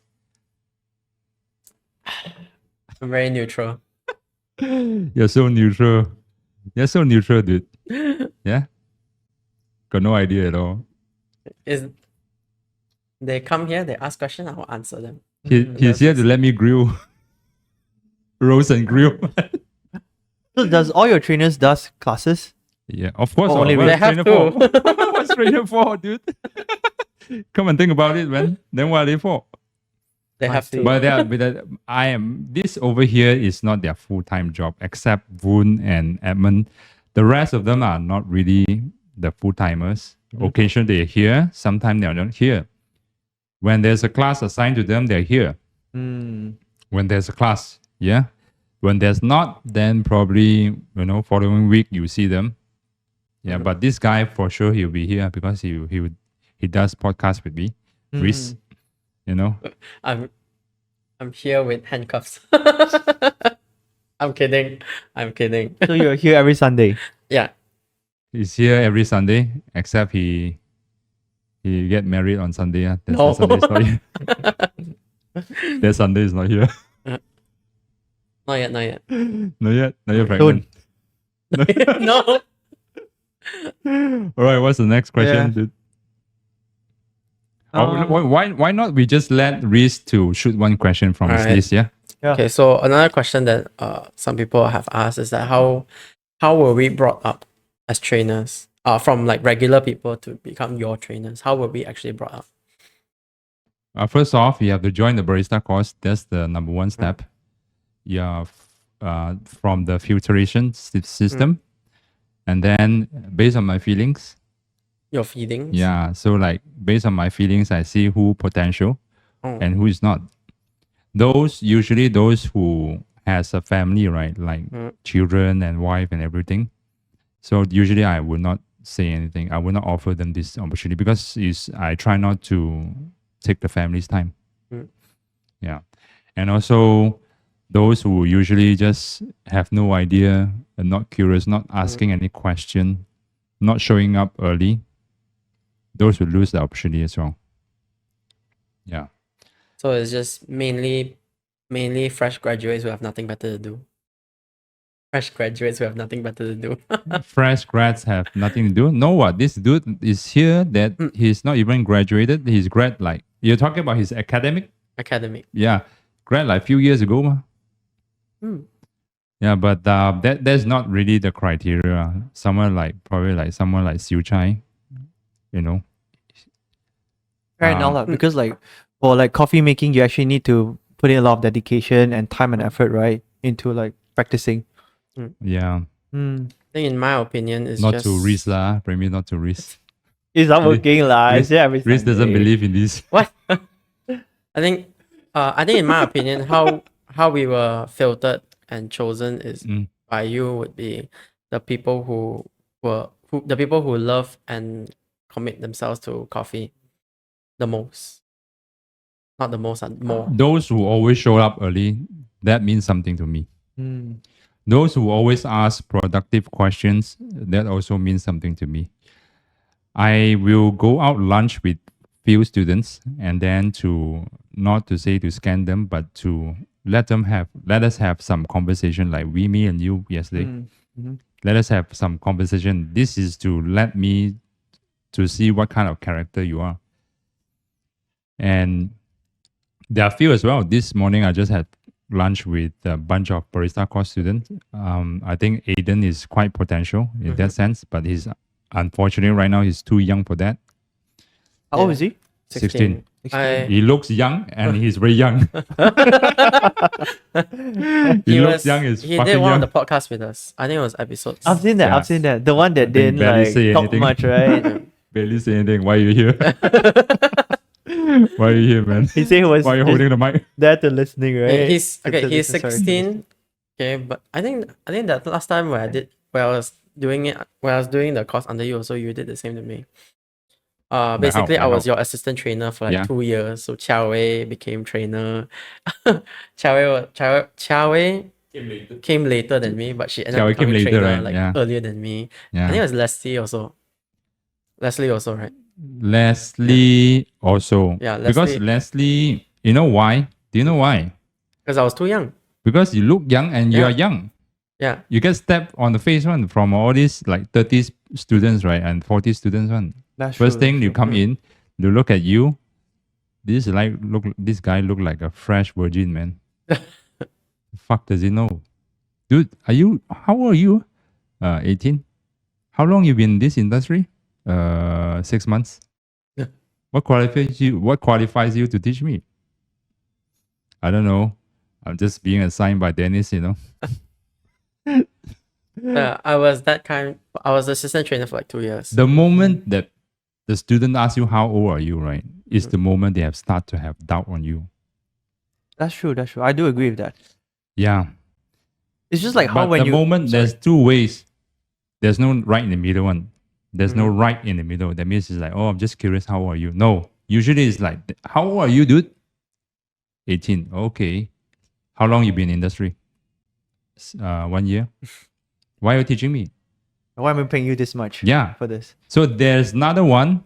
I'm very neutral. You're so neutral. You're so neutral, dude. Yeah? Got no idea at all. Is they come here, they ask questions, I will answer them. He's here to let me grill. Roast and grill. So does all your trainers does classes? Yeah, of course. Oh, only what's they have trainer to. for? What's trainer for, dude? Come and think about it, man. Then what are they for? They I have see. to. But this over here is not their full-time job, except Voon and Edmund. The rest of them are not really the full-timers. Occasionally they're here, sometimes they're not here. When there's a class assigned to them, they're here. Mm. When there's a class, yeah. When there's not, then probably following week you see them. Yeah, but this guy for sure he'll be here because he does podcast with me. Reese, I'm here with handcuffs. I'm kidding. I'm kidding. So you're here every Sunday. Yeah. he's here every Sunday except he get married on Sunday. No. Sunday is not here. That Sunday is not here. Not yet. Not yet. Not yet Soon. pregnant. No. All right, what's the next question, Yeah. dude? Um, Why not we just let Reese to shoot one question from his Alright. list, yeah? Yeah. Okay, so another question that some people have asked is that how were we brought up as trainers? From like regular people to become your trainers. How were we actually brought up? First off, you have to join the barista course. That's the number one step. Yeah, from the filtration system, and then based on my feelings, Your feelings? yeah. So like based on my feelings, I see who potential Oh. and who is not. Usually those who has a family, right? Like children and wife and everything. So usually I will not say anything. I will not offer them this opportunity because I try not to take the family's time. Yeah. And also those who usually just have no idea and not curious, not asking any question, not showing up early, those will lose the opportunity as well. Yeah. So it's just mainly fresh graduates who have nothing better to do. Fresh graduates who have nothing better to do. Fresh grads have nothing to do. No, what this dude is here that he's not even graduated. He's grad like you're talking about his academic. Academic. Yeah, grad like a few years ago, ma. Yeah, but that's not really the criteria. Someone like Xiu Chai, Fair enough, lah, because like for like coffee making, you actually need to put in a lot of dedication and time and effort, right, into like practicing. Yeah, Hmm. I think in my opinion it's not just to risk lah. Maybe not to risk. It's not working, lah. Reese- every Risk doesn't Sunday. believe in this. what? I think in my opinion how we were filtered and chosen is by you would be the people who love and commit themselves to coffee the most. Not the most, more. Those who always show up early, that means something to me. Hmm. Those who always ask productive questions, that also means something to me. I will go out lunch with few students and then not to say to scan them, but to let us have some conversation like me and you yesterday. Let us have some conversation. This is to let me to see what kind of character you are. And there are few as well. This morning I just had lunch with a bunch of barista course students. I think Aiden is quite potential in that sense, but he's unfortunately right now he's too young for that. How old is he? 16. I- He looks young and he's very young. he looks young is he fucking did one young. of the podcasts with us. I think it was episode. I've seen that. Yeah. I've seen that. The one that didn't barely like say talk anything. much, right? Barely say anything. Why are you here? Why are you here, man? He said he was Why are you holding the mic? there to listening, right? He's To he's listen, sorry. 16. Okay, but I think that last time when I was doing the course under you also, you did the same to me. Basically I was your assistant trainer for like 2 years. So Chia Wei became trainer. Chia Wei came later than me, but she ended Chia Wei up becoming came later, trainer right? like Yeah. earlier than me. I Yeah. think it was Leslie also, right? Leslie also. Yeah, Because Leslie. Leslie, you know why? Do you know why? Because I was too young. Because you look young and you Yeah. are young. Yeah. You get stepped on the face one from all these like 30 students, right? And 40 students one. That's First true, thing you come in, they look at you. This guy look like a fresh virgin, man. Fuck does he know? Dude, how old are you? 18. How long you been in this industry? 6 months. Yeah. What qualifies you to teach me? I don't know. I'm just being assigned by Dennis, I was assistant trainer for like 2 years. The moment that the student asks you how old are you, right, is the moment they have start to have doubt on you. That's true. I do agree with that. Yeah. It's just like how But when the you moment sorry. there's two ways, there's no right in the middle one. There's no Mm-hmm. right in the middle. That means it's like, oh, I'm just curious, how are you? No. Usually it's like, how old are you, dude? 18. Okay. How long you been in industry? 1 year. Why are you teaching me? Why am I paying you this much Yeah. for this? So there's another one.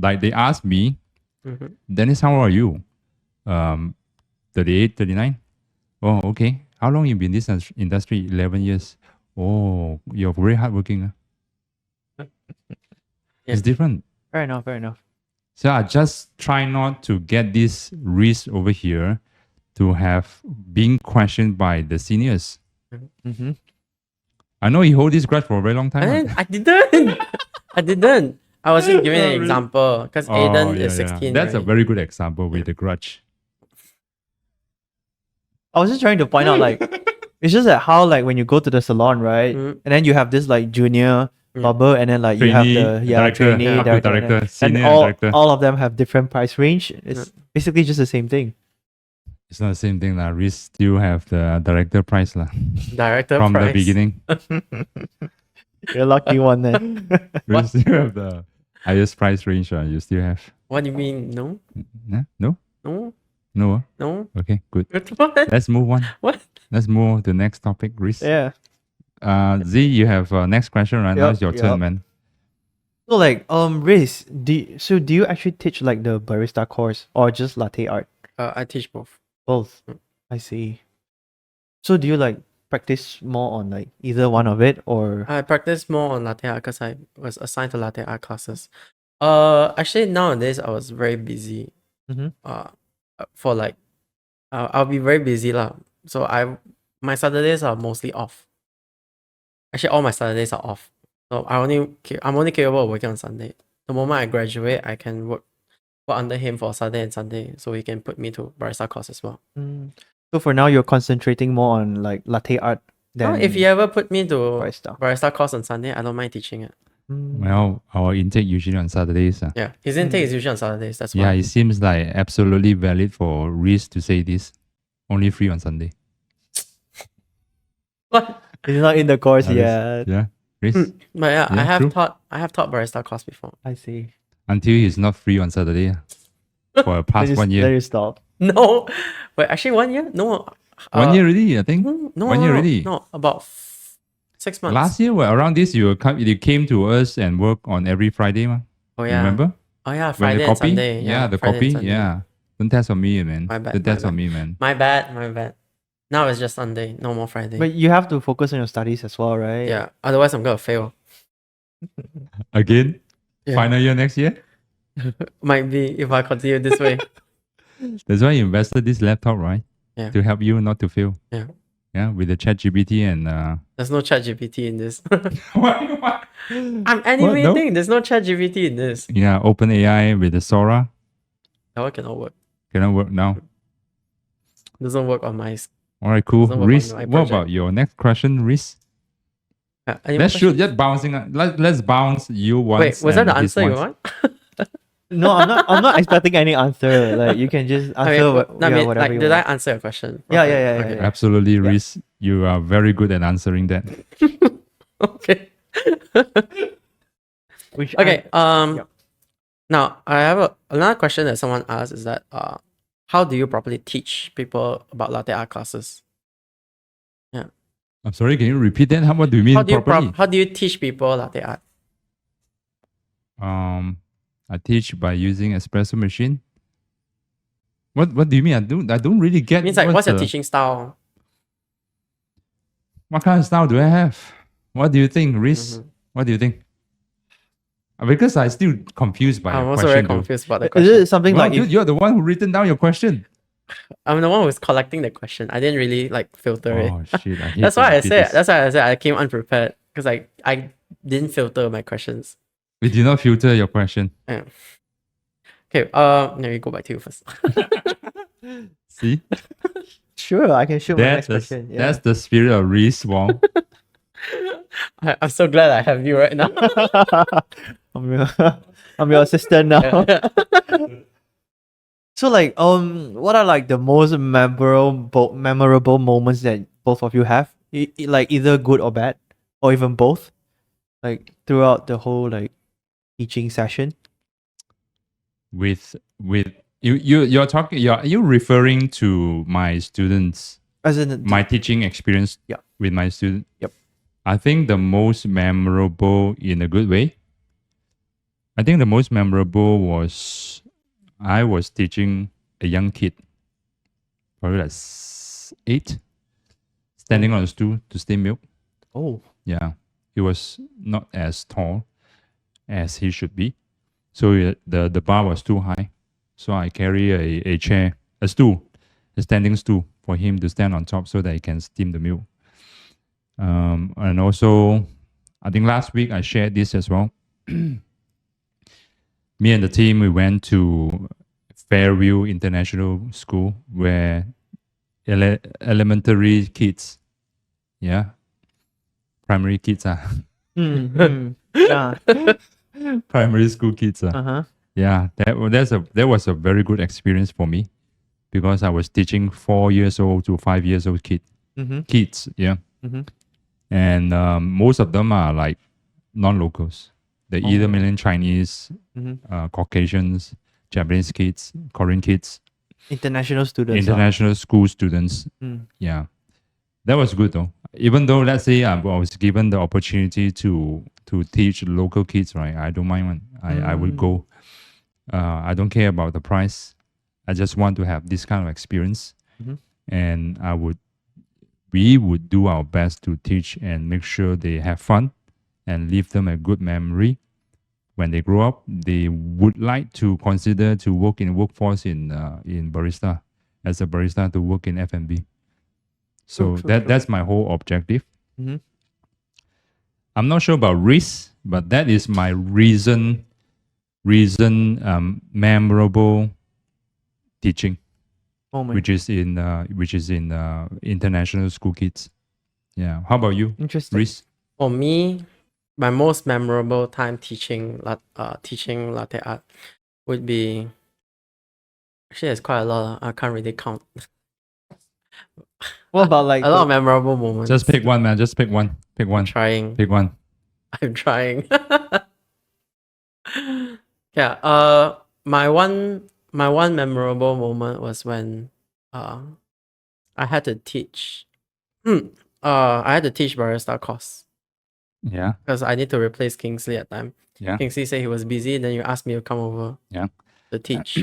Like they asked me, Mm-hmm. Dennis, how old are you? 38, 39. Oh, okay. How long you been in this industry? 11 years. Oh, you're very hardworking. It's different. Fair enough, fair enough. So I just try not to get this risk over here to have being questioned by the seniors. Mm-hmm. I know you hold this grudge for a very long time. I didn't. I didn't. I was just giving an Really? example because Oh, Aiden yeah, is 16. That's a right? very good example with the grudge. I was just trying to point out like it's just that how like when you go to the salon, right? Mm. And then you have this like junior Yeah. barber and then like you have Trainee, the director, trainee, up to director, director, and senior all, director. all of them have different price range. It's basically just the same thing. It's not the same thing. We still have the director price lah, Director from price. the beginning. You're a lucky one then. We still have the highest price range. You still have. What do you mean? No, Nah? No? no, No? no. Okay, good. What? Let's move on. What? Let's move on to the next topic, Reese. Yeah. Z, you have next question right now. Yup, It's your turn, yup. man. So like Riz, do you actually teach like the barista course or just latte art? I teach both. Both. Mm. I see. So do you like practice more on like either one of it or I practice more on latte art because I was assigned to latte art classes. Actually nowadays I was very busy. Mhm. For like, I'll be very busy lah. So my Saturdays are mostly off. Actually, all my Saturdays are off. So I'm only capable of working on Sunday. The moment I graduate, I can work under him for Saturday and Sunday, so he can put me to barista course as well. So for now you're concentrating more on like latte art than If you ever put me to barista. barista course on Sunday, I don't mind teaching it. Well, our intake usually on Saturdays. Yeah, his intake is usually on Saturdays. That's Yeah, why. it seems like absolutely valid for Reese to say this. Only free on Sunday. What? It's not in the course Reese, yet. Yeah, Reese. But yeah, Yeah, I have true. taught barista course before. I see. Until he's not free on Saturday for the past Let 1 you year. stop. No, wait, actually 1 year? No. 1 year already, I think. No, 1 year no, already. No, about 6 months. Last year, well, around this, you came to us and work on every Friday, ma. Oh yeah. Remember? Oh yeah, When Friday the and copy? Sunday. Yeah, the Friday and copy. Sunday. Yeah. Don't test on me, man. My bad, Don't my test on bad. me, man. My bad. Now it's just Sunday, no more Friday. But you have to focus on your studies as well, right? Yeah, otherwise I'm gonna fail. Again? Yeah. Final year next year? Might be if I continue this way. That's why you invested this laptop, right? Yeah. To help you not to fail. Yeah. Yeah, with the chat GPT and There's no chat GPT in this. what? I'm animating. There's no chat GPT in this. Yeah, open AI with the Sora. That one cannot work. Cannot work now. Doesn't work on my. All right, cool. Doesn't work on Reese, my what project. about your next question, Reese? Any more Let's shoot, questions? just bouncing. Let's bounce you once. Wait, was that and the his answer you once. want? No, I'm not expecting any answer. Like you can just answer whatever like, you did I want. answer your question? Yeah, properly? yeah, yeah, Okay. yeah. Absolutely, Reese. You are very good at answering that. Okay. Which Okay. yeah. Now I have another question that someone asked is that how do you properly teach people about latte art classes? I'm sorry, can you repeat that? What do you mean properly? How do you teach people latte art? I teach by using espresso machine. What do you mean? I don't really get. Means like what's your the- teaching style? What kind of style do I have? What do you think, Reese? Mhm. What do you think? Because I still confused by I'm your also question. very though. confused about the Is question. it something Well, like dude, you're the one who written down your question. I'm the one who's collecting the question. I didn't really like filter it. Oh shit! I hate That's to why I repeat said. this. That's why I said I came unprepared because I didn't filter my questions. We did not filter your question. Okay. Let me go back to you first. See, sure I can shoot my that's next question. Yeah. that's the spirit of Reese Wong. I'm so glad I have you right now. I'm your assistant now. So like what are like the most memorable moments that both of you have, like either good or bad, or even both, like throughout the whole like teaching session? With you're talking, are you referring to my students, As in my teaching experience Yeah. with my student? Yep. I think the most memorable in a good way. I think the most memorable was I was teaching a young kid, probably like 8, standing on a stool to steam milk. oh Yeah, he was not as tall as he should be, so the bar was too high. So I carry a chair, a stool, a standing stool for him to stand on top so that he can steam the milk. And also, I think last week I shared this as well. Me and the team, we went to Fairview International School where elementary kids, yeah, primary kids are yeah. primary school kids are. Uh-huh. Yeah, that was a very good experience for me because I was teaching 4 years old to 5 years old Mm-hmm. kids, yeah, Mm-hmm. and most of them are like non-locals. They're either Oh. mainland Chinese, Mm-hmm. Caucasians, Japanese kids, Korean kids, International students. international school students. Mm. Yeah, that was good though. Even though let's say I was given the opportunity to teach local kids, right? I don't mind one. I would go. I don't care about the price. I just want to have this kind of experience, Mhm. and we would do our best to teach and make sure they have fun, and leave them a good memory. When they grow up, they would like to consider to work in workforce in barista, as a barista, to work in F&B. So True. that's my whole objective. Mhm. I'm not sure about risk, but that is my reason memorable teaching, Oh my. which is in international school kids. Yeah. How about you, Interesting. Reese? For me, my most memorable time teaching latte art would be, actually it's quite a lot. I can't really count. What about like A lot of memorable moments. Just pick one, man. Just pick one. Pick I'm one. trying. Pick one. I'm trying. Yeah. My one memorable moment was when I had to teach. I had to teach barista course Yeah. because I need to replace Kingsley at time. Yeah. Kingsley said he was busy. Then you asked me to come over. Yeah. To teach.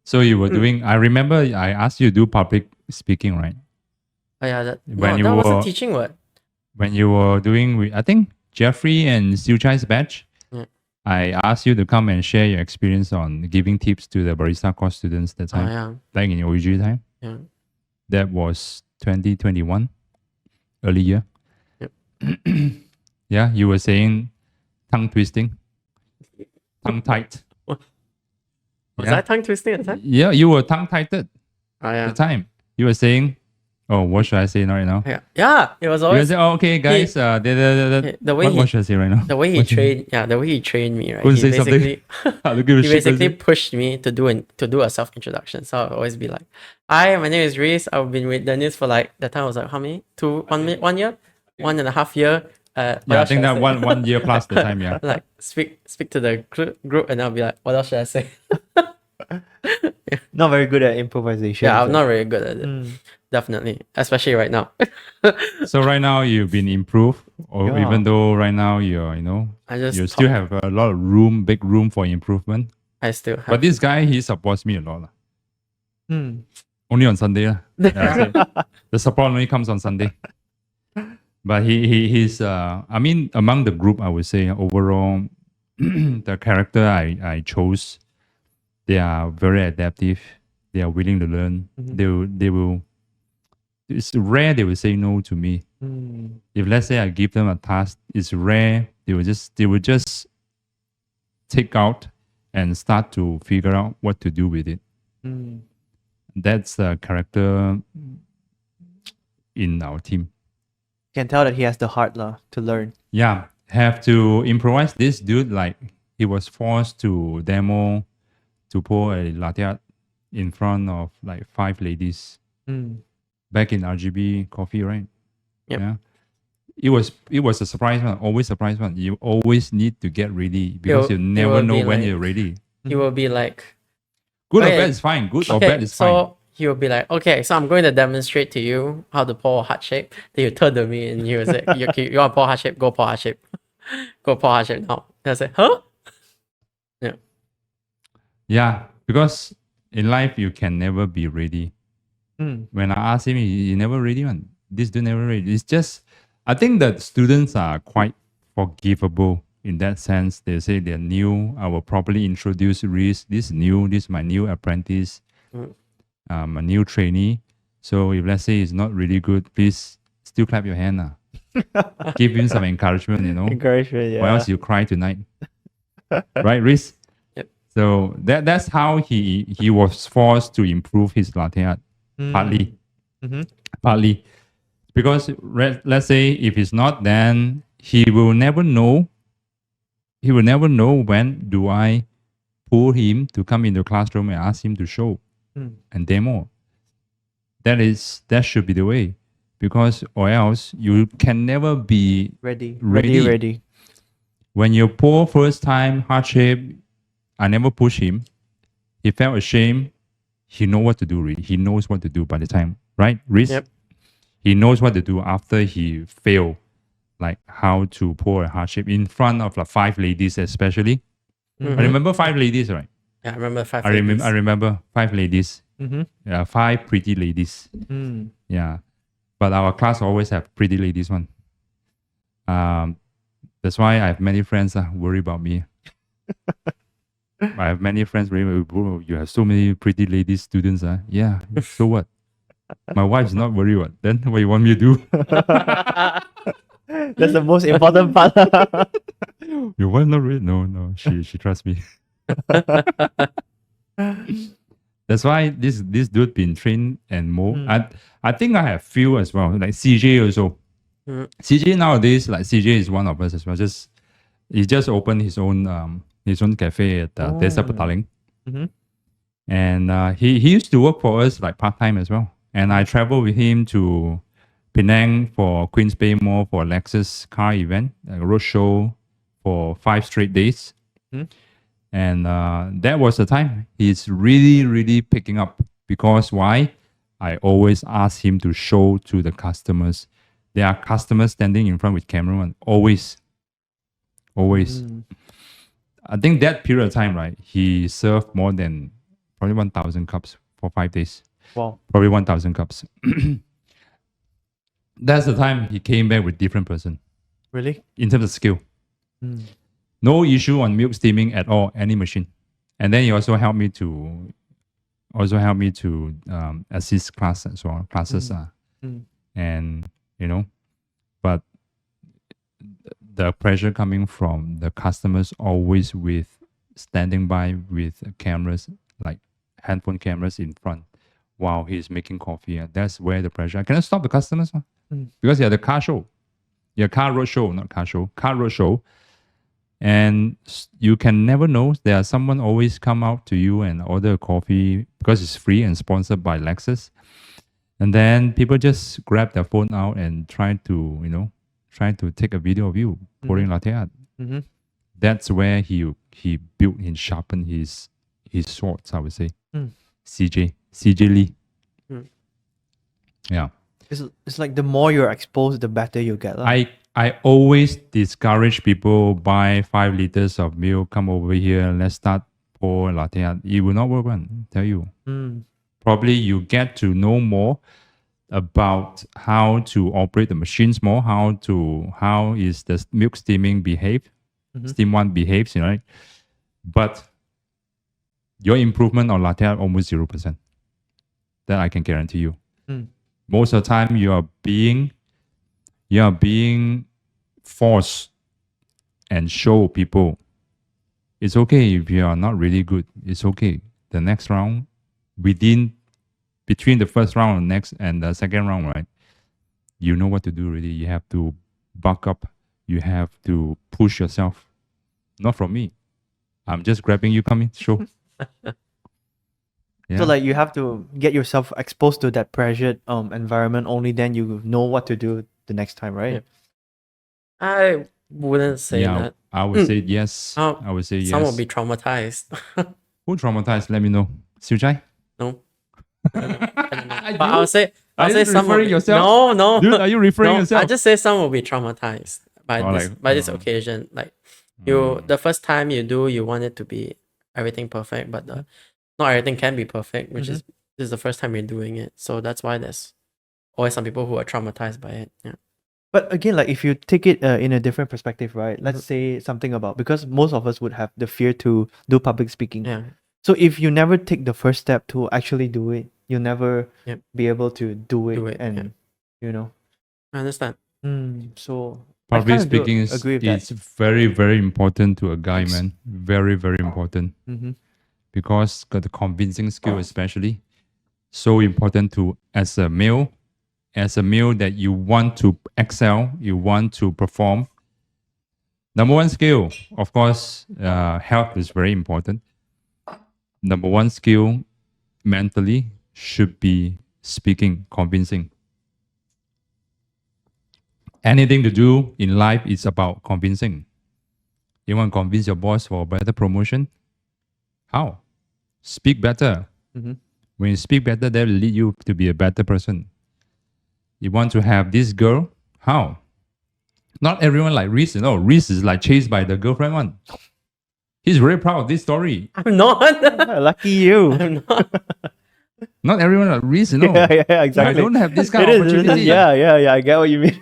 So you were doing. I remember I asked you to do public speaking, right? Oh yeah, that When no, you that were- wasn't teaching. What? When you were doing, I think Jeffrey and Siu Chai's batch. Yeah. I asked you to come and share your experience on giving tips to the barista course students that Oh time, yeah, like in OG time. yeah. That was 2021, early year. Yep. Yeah, you were saying tongue twisting, tongue tight. Was Yeah. I tongue twisting at the time? Yeah, you were tongue tighted Oh at yeah. the time. You were saying, oh, what should I say right now? Yeah, yeah. It was You were always saying, oh, okay, guys, the way what should I say right now? the way he What should- trained. Yeah, the way he trained me. Right. Go and He say something. basically I don't give a he shit, basically does it? pushed me to do a self introduction. So I'll always be like, "Hi, my name is Reese. I've been with Dennis for like that time was like how many? 1 year, 1.5 year. What Yeah, I else think should that say?" one year plus the time, yeah. Like speak to the group, and I'll be like, "What else should I say?" not very good at improvisation? Yeah, I'm so- not very good at it. Mm. Definitely, especially right now. So right now you've been improved, or Yeah. even though right now you're, I just you still have a lot of big room for improvement. I still have. But this guy, he supports me a lot. Lah. Mm. Only on Sunday. Lah. That's it. The support only comes on Sunday. But he's I mean, among the group, I would say overall, the character I chose, they are very adaptive. They are willing to learn. Mhm. They will. It's rare they will say no to me. Mm. If let's say I give them a task, it's rare they will just take out and start to figure out what to do with it. Mm. That's the character in our team. Can tell that he has the heart lah to learn. Yeah, have to improvise. This dude, like, he was forced to demo to pour a latte art in front of like 5 ladies. Mm. back in RGB coffee, right? Yep. Yeah. It was a surprise one, always surprise one. You always need to get ready because you It never will know be when like- you're ready. He will be like, Good or okay, bad is fine. Good or okay, bad is fine. so he will be like, okay, so I'm going to demonstrate to you how to pour heart shape. Then you turn to me and he will say, you want to pour heart shape? Go pour heart shape. Go pour heart shape now. Then I say, huh? Yeah. Yeah, because in life you can never be ready. Mm. When I asked him, he never ready one. This dude never ready. It's just, I think that students are quite forgivable in that sense. They say they're new. I will properly introduce Reese. This is new. This is my new apprentice, Mm. a new trainee. So if let's say it's not really good, please still clap your hand. Give him some encouragement, you know. Encouragement, yeah. Or else you cry tonight. Right, Reese? Yep. So that's how he was forced to improve his latte art. Partly. Mhm. Partly. Because let's say if it's not, then he will never know. He will never know when do I pull him to come into the classroom and ask him to show Mm. and demo. That should be the way. Because or else you can never be Ready. Ready. when you pour first time heart shape. I never push him. He felt ashamed. He know what to do. Really. He knows what to do by the time, right, Reese? Yep. He knows what to do after he failed, like how to pour a heart shape in front of like 5 ladies, especially. Mhm. I remember 5 ladies, right? Yeah, I remember five. I ladies. remember 5 ladies. Mm-hmm. Yeah, 5 pretty ladies. Mm. Yeah, but our class always have pretty ladies one. That's why I have many friends worry about me. I have many friends worry, bro, you have so many pretty lady students. Yeah, so what? My wife's not worried. What? Then what you want me to do? That's the most important part. Your wife not worried? No, she trusts me. That's why this dude been trained and more. I think I have few as well, like CJ also. Mm. CJ nowadays, like CJ is one of us as well. He just opened his own cafe at Desa Petaling. Mhm. And he used to work for us like part time as well. And I traveled with him to Penang for Queens Bay Mall for Lexus car event, a road show for 5 straight days. Mhm. And that was the time he's really, really picking up. Because why? I always ask him to show to the customers. There are customers standing in front with camera and always. Mm. I think that period of time, right? He served more than probably 1,000 cups for 5 days. Wow. Probably 1,000 cups. That's the time he came back with different person Really? in terms of skill. Mm. No issue on milk steaming at all, any machine. And then he also helped me to assist classes. Mm. And but the pressure coming from the customers always with standing by with cameras, like handphone cameras in front while he's making coffee. That's where the pressure. I cannot stop the customers because you're the car show. You're car road show, not car show. Car road show. And you can never know. There are someone always come out to you and order a coffee because it's free and sponsored by Lexus. And then people just grab their phone out and try to take a video of you pouring latte art. Mm-hmm. That's where he built and sharpened his swords, I would say. CJ Lee. Yeah. It's like the more you're exposed, the better you get. I always discourage people buy 5 liters of milk, come over here, let's start pour latte art. It will not work one, tell you. Probably you get to know more about how to operate the machines more, how is the milk steaming behave, steam one behaves, right? But your improvement on latte art almost 0%. That I can guarantee you. Most of the time you are being forced and show people it's okay if you are not really good. It's okay. The next round, between the first round and the second round, right? You know what to do already. You have to buck up. You have to push yourself. Not from me. I'm just grabbing you, come in, show. Yeah. So like you have to get yourself exposed to that pressured environment. Only then you know what to do the next time, right? Yeah. I wouldn't say yeah, that. I would say yes. Um, I would say Some yes. will be traumatized. Who traumatized? Let me know. Siu Chai? No. I don't know. Are But I'll say Are you some will referring be, yourself? no. Dude, are you referring No, I yourself? just say some will be traumatized by Or this like, occasion. Like Mm. the first time you do, you want it to be everything perfect, but not everything can be perfect, which is this is the first time you're doing it. So that's why there's always some people who are traumatized by it. Yeah. But again, like if you take it in a different perspective, right? Let's say something about, because most of us would have the fear to do public speaking. Yeah. So if you never take the first step to actually do it, you'll never Yep. be able to do it, Do it, and yeah. you know. I understand. So I Public kind of do speaking is agree with that. it's very, very important to a guy, man. Very, very important. Mm-hmm. Because got the convincing skill especially so important to as a male that you want to excel, you want to perform. Number one skill, of course, health is very important. Number one skill mentally should be speaking, convincing. Anything to do in life is about convincing. You want to convince your boss for a better promotion? How? Speak better. Mm-hmm. When you speak better, that will lead you to be a better person. You want to have this girl? How? Not everyone like Reese. No, Reese is like chased by the girlfriend one. He's very proud of this story. I'm not. Lucky you. I'm not. Not everyone like Reese, no. Yeah, exactly. I don't have this kind It of is, opportunity. yeah. I get what you mean.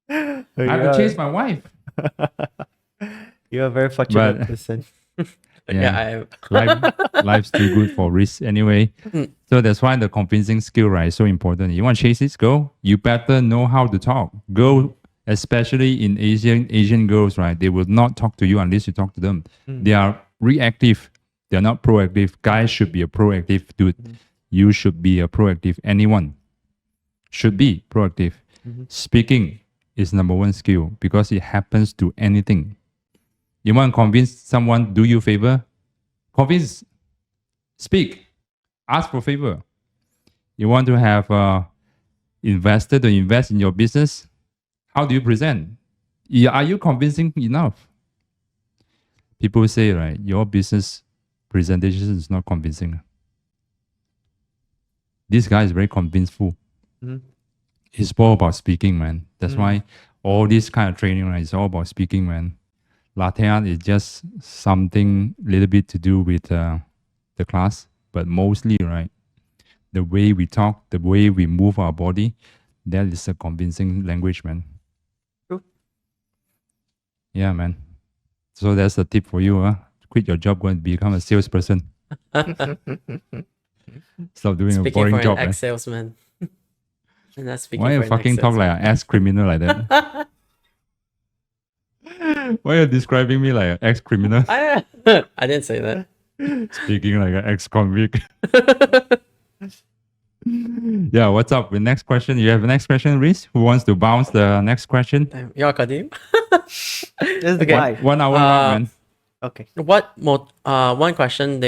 I have to chase my wife. You're a very fortunate But- person. Yeah, Life's too good for Reese anyway. So that's why the convincing skill, right, is so important. You want to chase this girl, you better know how to talk. Girl, especially in Asian girls, right, they will not talk to you unless you talk to them. They are reactive. They're not proactive. Guys should be a proactive dude. You should be a proactive. Anyone should be proactive. Speaking is number one skill because it happens to anything. You want to convince someone, do you a favor? Convince, speak, ask for favor. You want to have investor to invest in your business? How do you present? Are you convincing enough? People say, right, your business presentation is not convincing. This guy is very convinceful. Mhm. It's all about speaking, man. That's why all this kind of training, right, is all about speaking, man. Latte art is just something little bit to do with the class, but mostly, right, the way we talk, the way we move our body, that is a convincing language, man. True. Yeah, man. So that's a tip for you, huh? Quit your job, go and become a salesperson. Stop doing a speaking boring for job, an man. ex-salesman. And that's speaking Why for you an fucking talk like an ex-criminal like that? Why are you describing me like an ex-criminal? I didn't say that. Speaking like an ex-convict. Yeah, what's up? The next question. You have the next question, Reese? Who wants to bounce the next question? Damn, you're Kadim. This is Okay. why. 1 hour mark, man. Okay. One question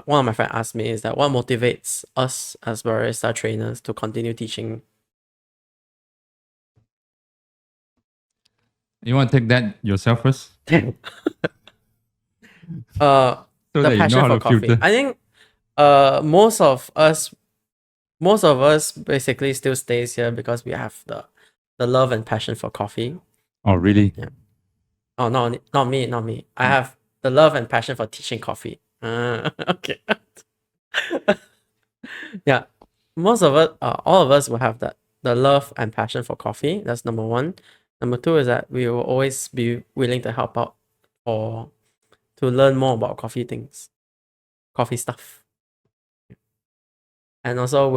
one of my friends asked me is that what motivates us as barista trainers to continue teaching? You want to take that yourself first? So So the that you know passion how for to coffee. filter. I think most of us basically still stays here because we have the love and passion for coffee. Oh, really? Oh no, not me. I have the love and passion for teaching coffee. Okay. Yeah, most of us, all of us will have the love and passion for coffee. That's number one. Number two is that we will always be willing to help out or to learn more about coffee things, coffee stuff. And also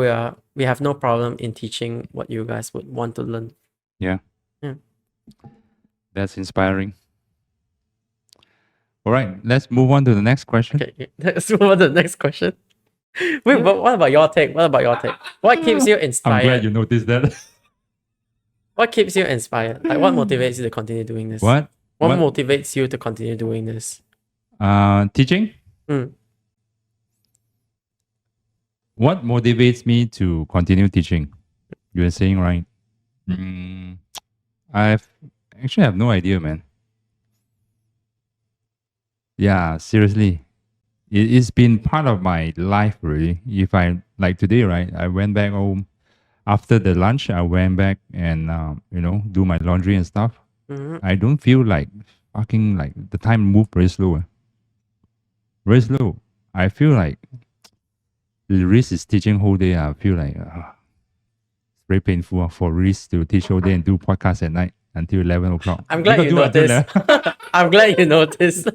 we have no problem in teaching what you guys would want to learn. Yeah. Yeah. That's inspiring. All right, let's move on to the next question. Okay, let's move on to the next question. Wait, but what about your take? What keeps you I'm inspired? glad you noticed that. What keeps you inspired? Like, what motivates you to continue doing this? What? What motivates you to continue doing this? Teaching? Mm. What motivates me to continue teaching? You were saying, right? I've actually have no idea, man. Yeah, seriously. It's been part of my life, really. If I, like today, right? I went back home after the lunch. I went back and, do my laundry and stuff. Mhm. I don't feel like fucking like the time moved very slow. Very slow. I feel like Reese is teaching whole day. I feel like it's very painful for Reese to teach whole day and do podcast at night until 11 o'clock. I'm glad you do until noticed. 11. I'm glad you noticed.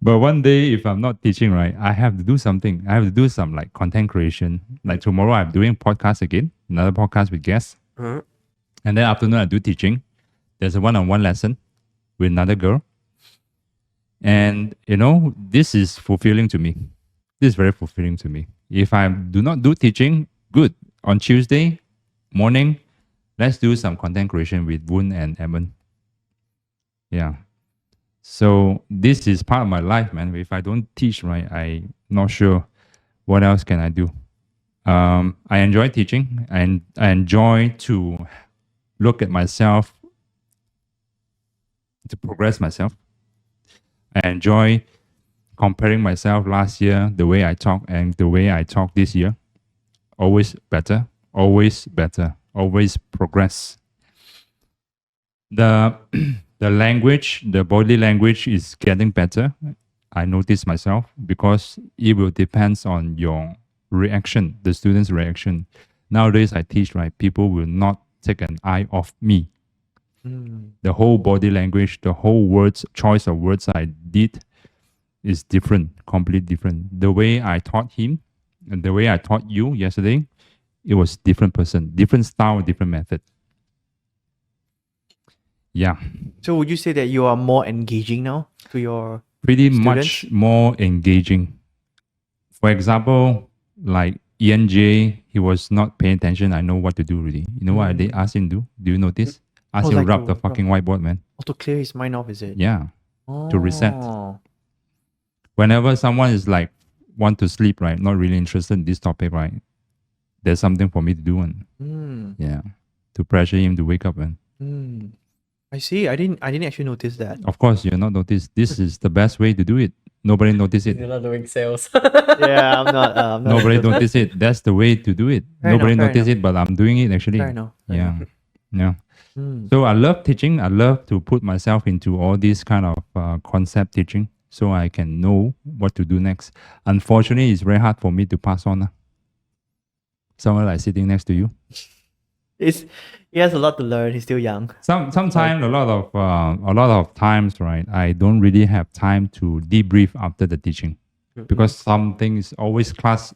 But one day, if I'm not teaching, right, I have to do something. I have to do some like content creation. Like tomorrow, I'm doing podcast again, another podcast with guests. Mhm. And then afternoon, I do teaching. There's a one-on-one lesson with another girl. And, this is fulfilling to me. This is very fulfilling to me. If I do not do teaching, good. On Tuesday morning, let's do some content creation with Woon and Eamon. Yeah. So this is part of my life, man. If I don't teach, right, I'm not sure what else can I do. I enjoy teaching and I enjoy to look at myself, to progress myself. I enjoy comparing myself last year, the way I talk and the way I talk this year. Always better, always progress. The the language, the body language is getting better. I notice myself because it will depends on your reaction, the student's reaction. Nowadays I teach, right, people will not take an eye off me. The whole body language, the whole choice of words I did is different, completely different. The way I taught him and the way I taught you yesterday, it was different person, different style, different method. Yeah. So would you say that you are more engaging now to your Pretty students? much more engaging. For example, like ENJ, he was not paying attention. I know what to do really. You know what I did ask him to do? Do you notice? Ask him to like rub to the fucking whiteboard, man. Oh, to clear his mind off, is it? Yeah. To reset. Oh. Whenever someone is like want to sleep, right? Not really interested in this topic, right? There's something for me to do and yeah. To pressure him to wake up and I see. I didn't actually notice that. of course you're not noticed. This is the best way to do it. Nobody notice it. You're not doing sales. Yeah, I'm not. Nobody into that. notice it. That's the way to do it. Fair Nobody enough, fair notice it, but I'm doing it actually. Fair enough. Fair Yeah. enough. Yeah. Mm. So I love teaching. I love to put myself into all this kind of concept teaching so I can know what to do next. Unfortunately, it's very hard for me to pass on. Someone like sitting next to you. He has a lot to learn. He's still young. Sometimes a lot of times, right? I don't really have time to debrief after the teaching because something is always class.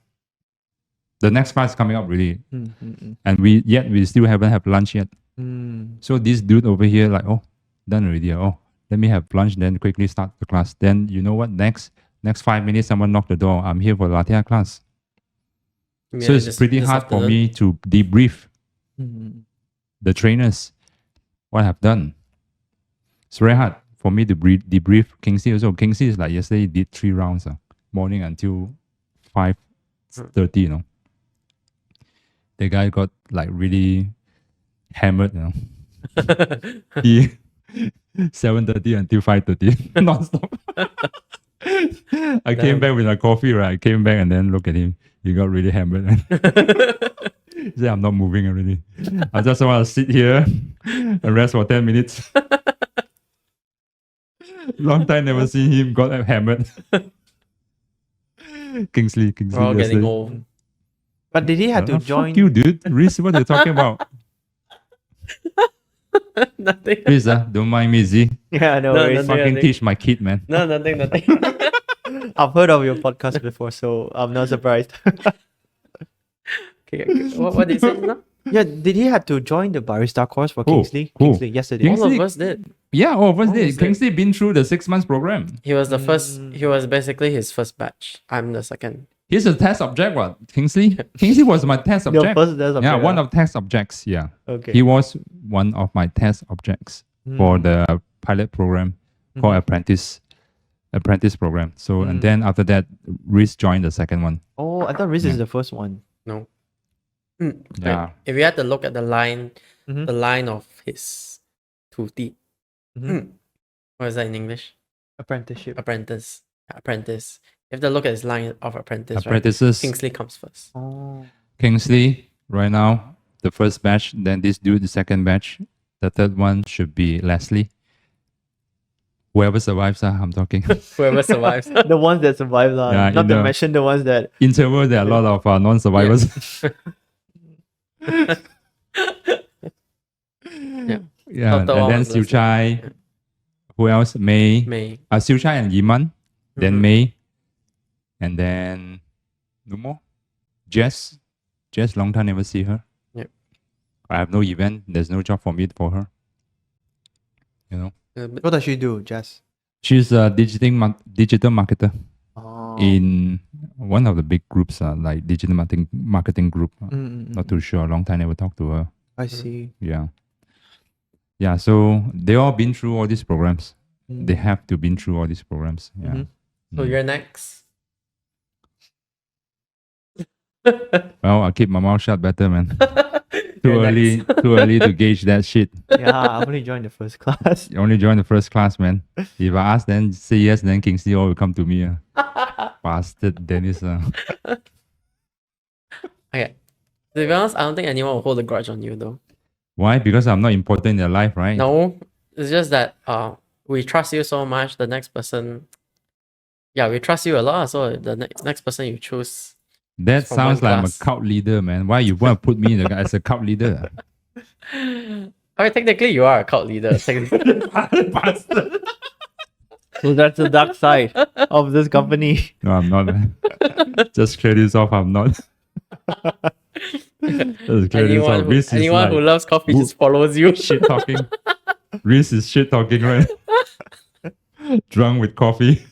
The next class is coming up really, and we still haven't have lunch yet. So this dude over here, like, oh, done already. Oh, let me have lunch, then quickly start the class. Then you know what? Next 5 minutes, someone knock the door. I'm here for latte art class. So it's pretty hard for me to debrief the trainers what I've done. It's very hard for me to debrief Kingsley also. Kingsley is like yesterday he did 3 rounds, morning until 5:30. You know, the guy got like really hammered. You know, he 7:30 until 5:30 non-stop. I came back with a coffee, right? I came back and then look at him. He got really hammered. He said, I'm not moving already. I just want to sit here and rest for 10 minutes. Long time never see him got hammered. Kingsley. We're all getting yesterday. old. But did he have to Fuck join? you, dude. Reese, what are you talking about? Nothing. Please, don't mind me, Z. Yeah, no No, worries. no, Fucking teach my kid, man. No, nothing. I've heard of your podcast before, so I'm not surprised. Okay. What did you say now? Yeah, did he have to join the barista course for Who? Kingsley? Who? Kingsley yesterday. All Kingsley- of us did. Yeah, all of us did. is it? Kingsley been through the 6 months program. He was the first. He was basically his first batch. I'm the second. He's a test subject, what? Kingsley? Kingsley was my test Your subject. first test Yeah, subject, one of test subjects. Yeah. Okay. He was one of my test objects for the pilot program called apprentice apprentice program. So and then after that, Reese joined the second one. Oh, I thought Riz is the first one. No. Yeah. Like, if you had to look at the line, Mhm. the line of his 徒弟, Mhm. what is that in English? Apprenticeship. Apprentice. Apprentice. You have to look at his line of apprentice, right? Apprentices. Kingsley comes first. Oh. Kingsley, right now, the first batch, then this dude, the second batch. The third one should be Leslie. Whoever survives, I'm talking. Whoever survives. The ones that survive, Yeah, not in to the- mention the ones that. Interval, there are a lot of non-survivors. Yeah, and Total then one, Siu Leslie. Chai. Yeah. Who else? May. May. Siu Chai and Yiman. Then Mhm. May. And then no more. Jess. Jess, long time never see her. Yep. I have no event. There's no job for me for her. You know. What does she do, Jess? She's a digital marketer Oh. in one of the big groups, like digital marketing group. Not too sure. Long time never talked to her. I see. Yeah. Yeah. So they all been through all these programs. They have to been through all these programs. Yeah. Mhm. So you're next. Well, I'll keep my mouth shut better, man. You're next. Too early to gauge that shit. Yeah, I only joined the first class. You only join the first class, man. If I ask, then say yes, then Kingsley all will come to me. Bastard Dennis. Okay. To be honest, I don't think anyone will hold a grudge on you though. Why? Because I'm not important in their life, right? No, it's just that we trust you so much. The next person, yeah, we trust you a lot. So the next person you choose. That From sounds one like I'm a class. cult leader, man. Why you want to put me as a cult leader? I mean, technically, you are a cult leader. Technically. Bastard. So that's the dark side of this company. No, I'm not, man. Just clear this off. I'm not. Just clear this off. Reese is anyone who like loves coffee just follows you. shit talking. Reese is shit talking, right? Drunk with coffee.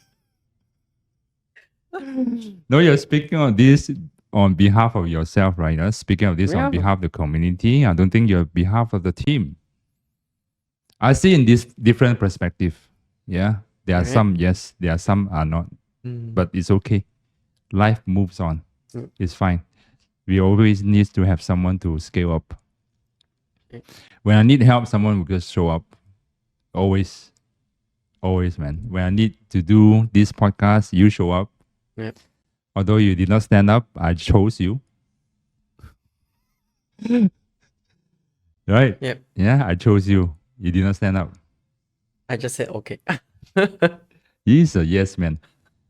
No, you're speaking of this on behalf of yourself, right? Speaking of this Yeah. on behalf of the community. I don't think you're on behalf of the team. I see in this different perspective. Yeah. There are Okay. some, yes, there are some are not. But it's okay. Life moves on. Mm. It's fine. We always need to have someone to scale up. Okay. When I need help, someone will just show up. Always. Always, man. When I need to do this podcast, you show up. Yep. Although you did not stand up, I chose you. Right? Yep. Yeah, I chose you. You did not stand up. I just said okay. He's a yes man.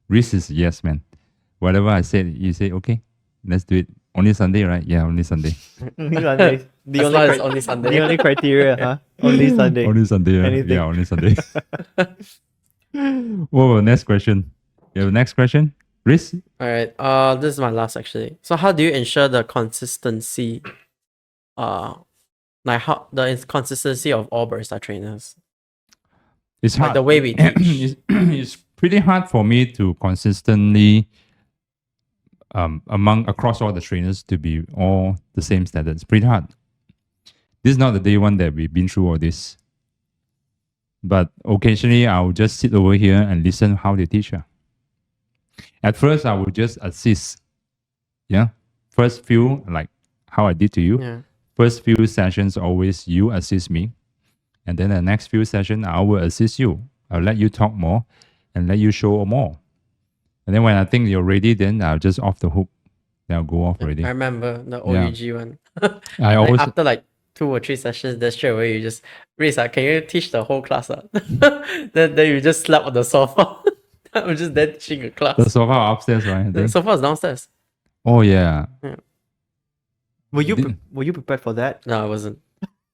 Reese is a yes man. Whatever I said, you say, okay, let's do it. Only Sunday, right? Yeah, only Sunday. Only Sunday. As long as only Sunday. The only criteria, huh? Only Sunday. Only Sunday, right? Anything. Yeah, only Sunday. Whoa, next question. You have a next question? Reese? All right. This is my last actually. So how do you ensure the consistency? Like how the consistency of all barista trainers, It's like hard. the way we teach. It's pretty hard for me to consistently across all the trainers to be all the same standards. Pretty hard. This is not the day one that we've been through all this. But occasionally I'll just sit over here and listen how they teach. At first I would just assist. Yeah. First few, like how I did to you. Yeah. First few sessions always you assist me. And then the next few sessions I will assist you. I'll let you talk more and let you show more. And then when I think you're ready, then I'll just off the hook. Then I'll go off already. I remember the Yeah. OUG one. I Like, always after like 2 or 3 sessions, then straight away you just Reese, can you teach the whole class? then you just slap on the sofa. I'm just there teaching a class. the sofa upstairs, right? I The think. sofa is downstairs. Oh yeah. Were you Didn't- were you prepared for that? No, I wasn't.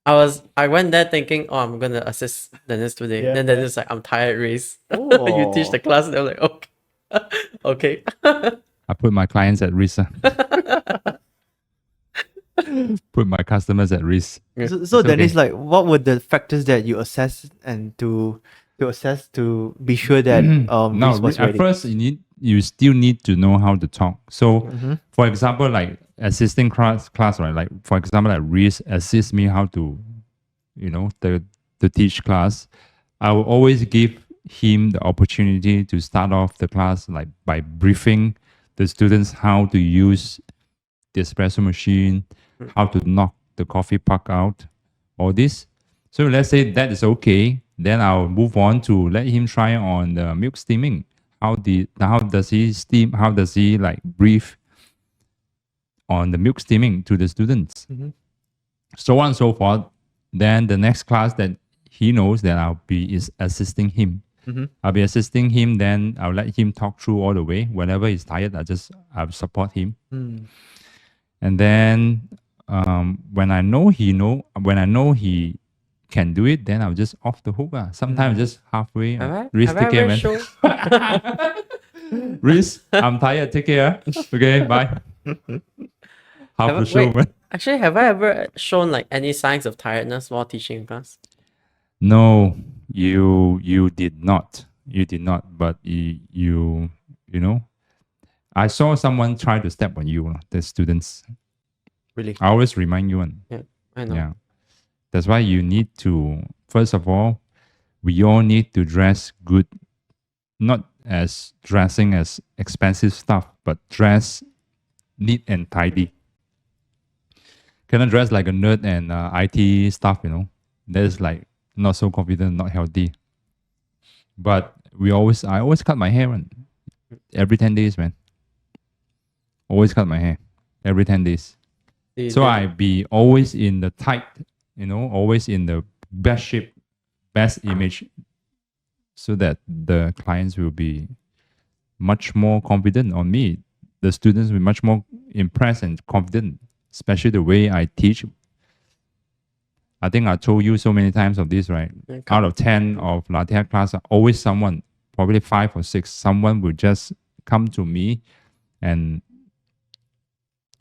I went there thinking, oh, I'm gonna assist Dennis today. Yeah, Then Dennis like, I'm tired, Reese. you Oh. teach the class. They're like, okay, okay. I put my clients at risk. Put my customers at risk. Yeah. So It's then okay. it's like, what were the factors that you assess and to assess to be sure that No, Reese was at ready? first you still need to know how to talk. So Mhm. for example, like assisting class, right? Like for example, like Reese assist me how to, to teach class. I will always give him the opportunity to start off the class like by briefing the students how to use the espresso machine, how to knock the coffee puck out, all this. So let's say that is okay. Then I'll move on to let him try on the milk steaming. How does he steam? How does he like brief on the milk steaming to the students? Mhm. So on and so forth. Then the next class that he knows that I'll be is assisting him. Mhm. I'll be assisting him. Then I'll let him talk through all the way. Whenever he's tired, I'll support him. Mm. And then when I know he can do it, then I'll just off the hook. Sometimes just halfway. Riz, take care, man. Riz, I'm tired. Take care. Okay, bye. Half the show, Wait, man. actually, have I ever shown like any signs of tiredness while teaching in class? No, you did not. You did not. But you know, I saw someone try to step on you, the students. Really? I always remind you. I know. Yeah. That's why you need to, first of all, we all need to dress good, not as dressing as expensive stuff, but dress neat and tidy. Cannot dress like a nerd and IT stuff, That is like not so confident, not healthy. But I always cut my hair every 10 days, man. Always cut my hair every 10 days. So I be always in the tight, always in the best shape, best image, so that the clients will be much more confident on me. The students will be much more impressed and confident, especially the way I teach. I think I told you so many times of this, right? Okay. Out of 10 of latte art class, always someone, probably 5 or 6, someone will just come to me and,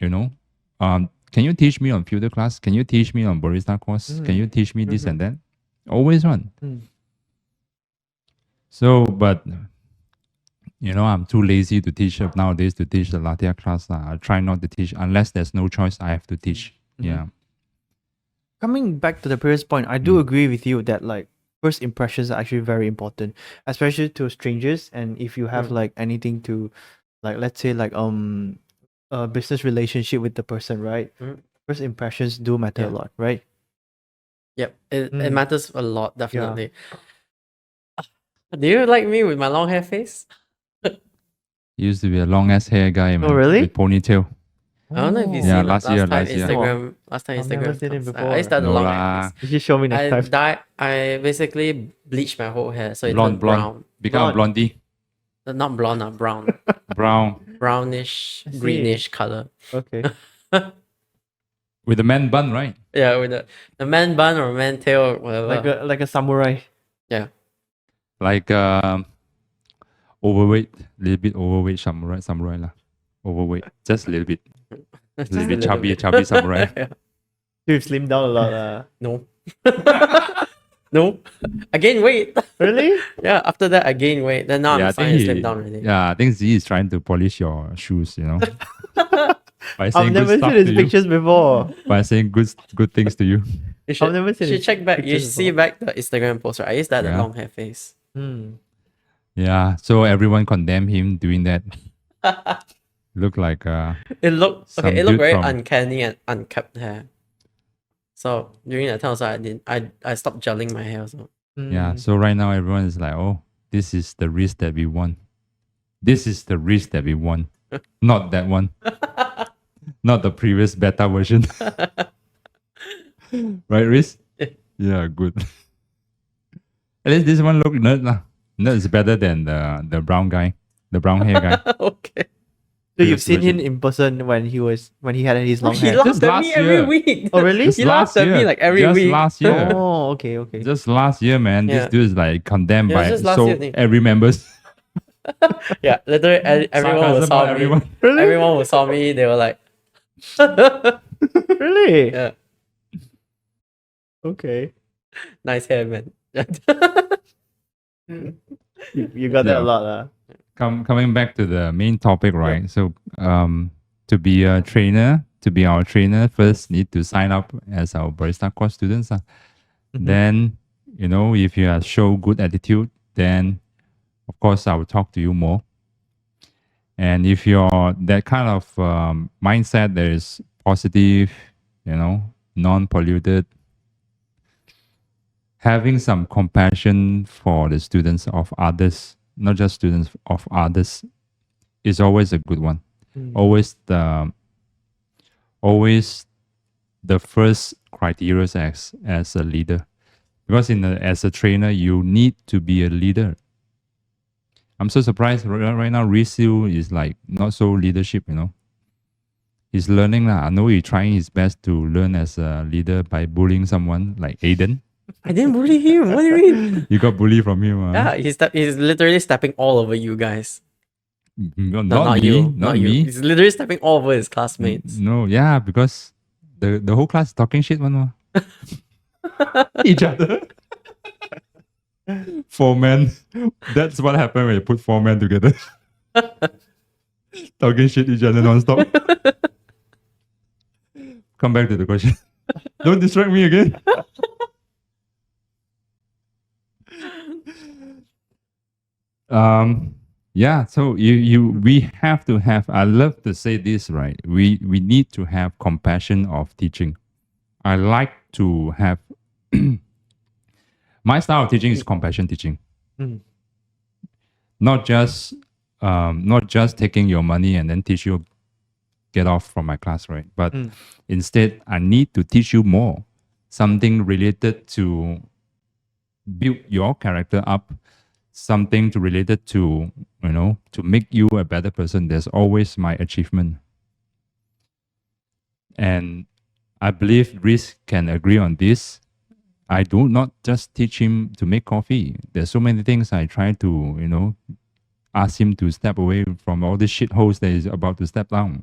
can you teach me on filter class? Can you teach me on barista course? Can you teach me this and that? Always one. Mm. So, but I'm too lazy to teach nowadays to teach the latte art class. I try not to teach unless there's no choice. I have to teach. Yeah. Coming back to the previous point, I do agree with you that like first impressions are actually very important, especially to strangers. And if you have like anything to, like let's say like a business relationship with the person, right? First impressions do matter a lot, right? Yep, it matters a lot, definitely. Do you like me with my long hair face? Used to be a long ass hair guy, man. really? With ponytail. I don't know if you Yeah, seen last last year, time last year. Instagram. Last time I've never Instagram. seen it posts. before. I used to have the No long lah. hair face. You should show me next time. I basically bleached my whole hair, so it Blonde, turned blonde. brown. Become a blondie. Not blonde, brown. Brown. Brownish, I see. greenish color. Okay. With a man bun, right? Yeah, with the man bun or man tail or whatever. like a samurai. Like overweight, little bit overweight samurai lah. Overweight, just a little bit. Just Little a bit little chubby samurai. Yeah. You've slimmed down a lot. No. No. I gained weight. Really? Yeah, after that I gained weight. Then now Yeah, I'm fine and slim down already. Yeah, I think Z is trying to polish your shoes, By I've saying never good stuff seen his to you. pictures before. By saying good things to you. You should, never seen you his should check back. You pictures should see back the Instagram post, right? I used to have the Yeah. long hair face. Yeah, so everyone condemned him doing that. Look like It looked Some okay. It looked dude very from- uncanny and unkept hair. So during that time, also I stopped gelling my hair. Also. yeah. So right now everyone is like, oh, this is the risk that we want. This is the risk that we want. Not that one. Not the previous beta version. Right, Riz? Yeah, good. At least this one look nerd lah. Nerd is better than the brown guy, the brown hair guy. Okay. So you've Previous seen him version. in person when he had his long He hair. laughs Just at last me every year. week. Oh really? Just He laughs at me like every just week. last year. Oh, okay, okay. Just last year, man. Yeah. This dude is like condemned Yeah, by just last so year, I think. every members. Yeah, literally everyone who Sarcasm saw on me. everyone. Really? Everyone who saw me, they were like, Really? yeah, Okay. nice hair, man. You got that Yeah. a lot. Coming back to the main topic, right? So to be a trainer, to be our trainer, first need to sign up as our barista course students. Mhm. Then, if you show good attitude, then of course I will talk to you more. And if you're that kind of mindset that is positive, non-polluted, having some compassion for the students of others, not just students of others, is always a good one. Always the first criteria as a leader, because as a trainer you need to be a leader. I'm so surprised right now. Risu is like not so leadership. He's learning. I know he's trying his best to learn as a leader by bullying someone like Aiden. I didn't bully him. What do you mean? You got bullied from him. Yeah, he's literally stepping all over you guys. No, No, not you. me. Not me. He's literally stepping all over his classmates. No, yeah, because the whole class is talking shit one. Each other. 4 men. That's what happened when you put 4 men together. Talking shit each other non-stop. Come back to the question. Don't distract me again. Yeah, so we have to have, I love to say this, right? We need to have compassion of teaching. I like to have my style of teaching is compassion teaching. Not just taking your money and then teach you, get off from my class, right? But instead, I need to teach you more, something related to build your character up, something related to, to make you a better person. There's always my achievement. And I believe Riz can agree on this. I do not just teach him to make coffee. There's so many things I try to, ask him to step away from all the shitholes that he's about to step down.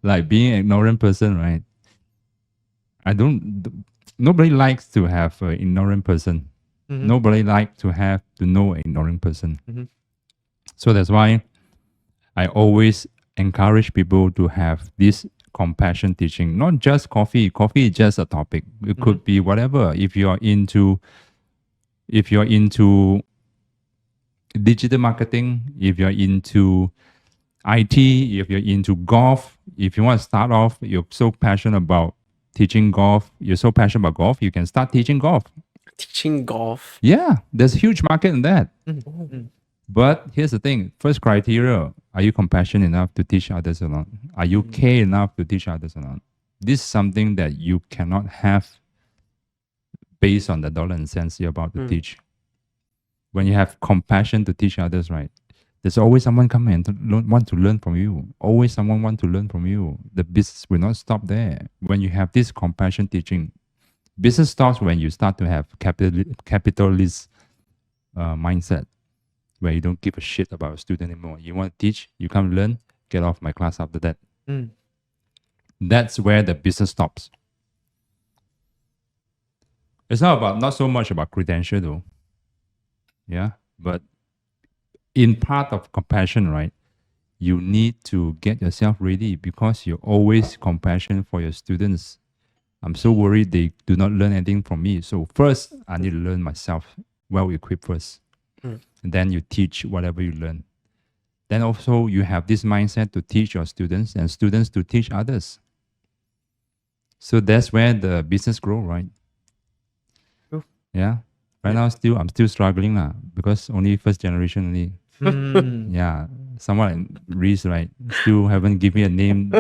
Like being an ignorant person, right? Nobody likes to have an ignorant person. Nobody likes to know an ignorant person. So that's why I always encourage people to have this compassion teaching, not just coffee. Coffee is just a topic. It could be whatever. If you're into digital marketing, if you're into IT, if you're into golf, if you want to start off, you're so passionate about teaching golf, you can start teaching golf. Teaching golf. Yeah, there's a huge market in that. But here's the thing, first criteria, are you compassionate enough to teach others or not? Are you care enough to teach others or not? This is something that you cannot have based on the dollar and cents you're about to teach. When you have compassion to teach others, right? There's always someone coming and want to learn from you. Always someone want to learn from you. The business will not stop there. When you have this compassion teaching, business starts when you start to have capitalist mindset, where you don't give a shit about a student anymore. You want to teach, you come learn, get off my class after that. That's where the business stops. It's not so much about credential though. Yeah, but in part of compassion, right? You need to get yourself ready because you're always compassionate for your students. I'm so worried they do not learn anything from me. So first, I need to learn myself well equipped first. And then you teach whatever you learn. Then also you have this mindset to teach your students and students to teach others. So that's where the business grow, right? True. Yeah. Right now, I'm still struggling because only first generation only. Yeah, someone Reese, right? Still haven't given me a name.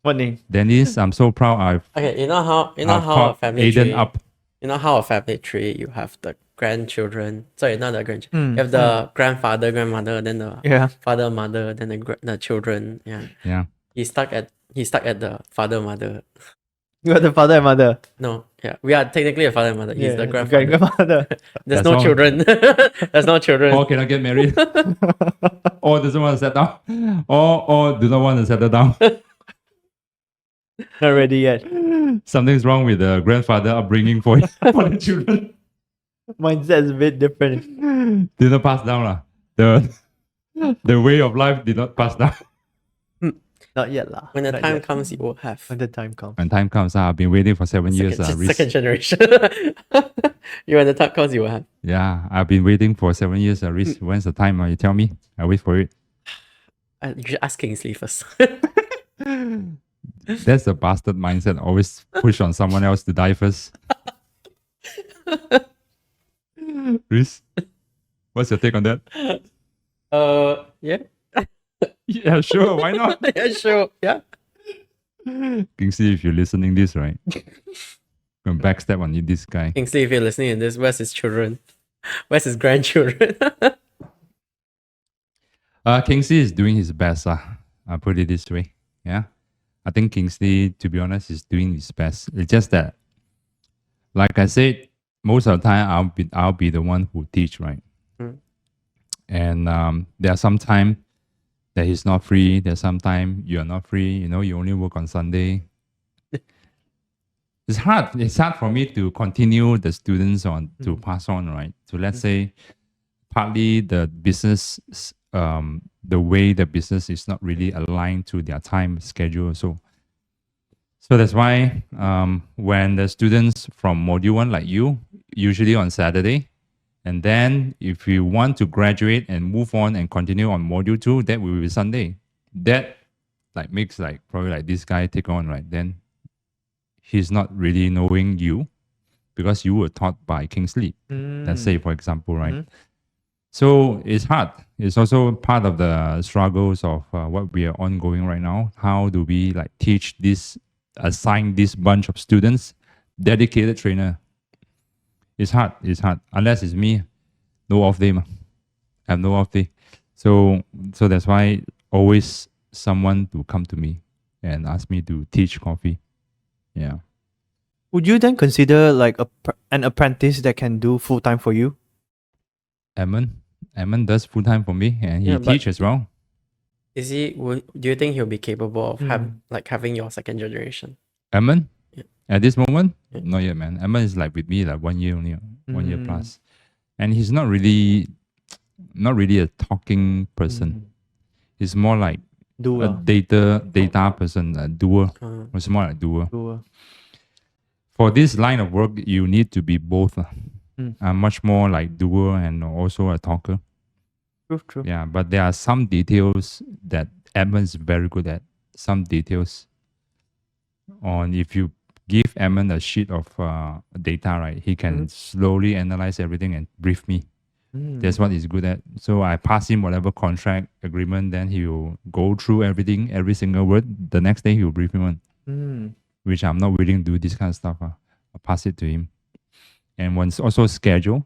What name? Dennis, I'm so proud. Okay, you know how a family Aiden tree. up. You know how a family tree, you have the grandchildren. Sorry, not the grandchildren. You have the grandfather, grandmother, then the father, mother, then the children. Yeah. Yeah. He's stuck at the father, mother. You are the father and mother. No, yeah, we are technically a father and mother. He's the grandfather. grandfather. There's That's no all. children. There's no children. Or cannot get married. Or doesn't want to settle down. Or do not want to settle down. Not ready yet. Something's wrong with the grandfather upbringing for the children. Mindset is a bit different. Did not pass down. The way of life did not pass down. Not yet lah. When the Not time yet. comes, you will have. When the time comes. When time comes, I've been waiting for 7 years. Second generation. When the time comes, you will have. Yeah, I've been waiting for 7 years. Reese, when's the time? You tell me. I wait for it. You should ask Kingsley first. That's the bastard mindset. Always push on someone else to die first. Reese, what's your take on that? Yeah. Yeah, sure. Why not? Yeah, sure. Yeah. Kingsley, if you're listening this, right? Gonna backstab on you, this guy. Kingsley, if you're listening to this, where's his children? Where's his grandchildren? Kingsley is doing his best. I'll put it this way. Yeah. I think Kingsley, to be honest, is doing his best. It's just that, like I said, most of the time I'll be the one who teach, right? Mm. And there are some time that he's not free. There's some time you're not free. You know, you only work on Sunday. It's hard. It's hard for me to continue the students on to pass on, right? So let's say partly the business, the way the business is not really aligned to their time schedule. So that's why when the students from module 1 like you, usually on Saturday, and then if you want to graduate and move on and continue on module 2, that will be Sunday. That like makes like probably like this guy take on, right? Then he's not really knowing you because you were taught by Kingsley. Let's say, for example, right? So it's hard. It's also part of the struggles of what we are ongoing right now. How do we like teach this, assign this bunch of students, dedicated trainer? It's hard. It's hard. Unless it's me, no off day. I have no off day. So that's why always someone to come to me and ask me to teach coffee. Yeah. Would you then consider like an apprentice that can do full time for you? Edmund does full time for me, and he Yeah, but- teach as well. Is he? Do you think he'll be capable of having your second generation? Edmund, Yeah. at this moment, Yeah. not yet, man. Edmund is like with me like 1 year only, 1 year plus, and he's not really a talking person. He's more like a Doer. data person, a doer. It's more like doer. Doer. For this line of work, you need to be both. I'm much more like doer and also a talker. True. Yeah, but there are some details that Edmund's very good at. Some details on if you give Edmund a sheet of data, right, he can slowly analyze everything and brief me. That's what he's good at. So I pass him whatever contract agreement, then he will go through everything, every single word. The next day he will brief me on, which I'm not willing to do this kind of stuff. I'll pass it to him. And once also schedule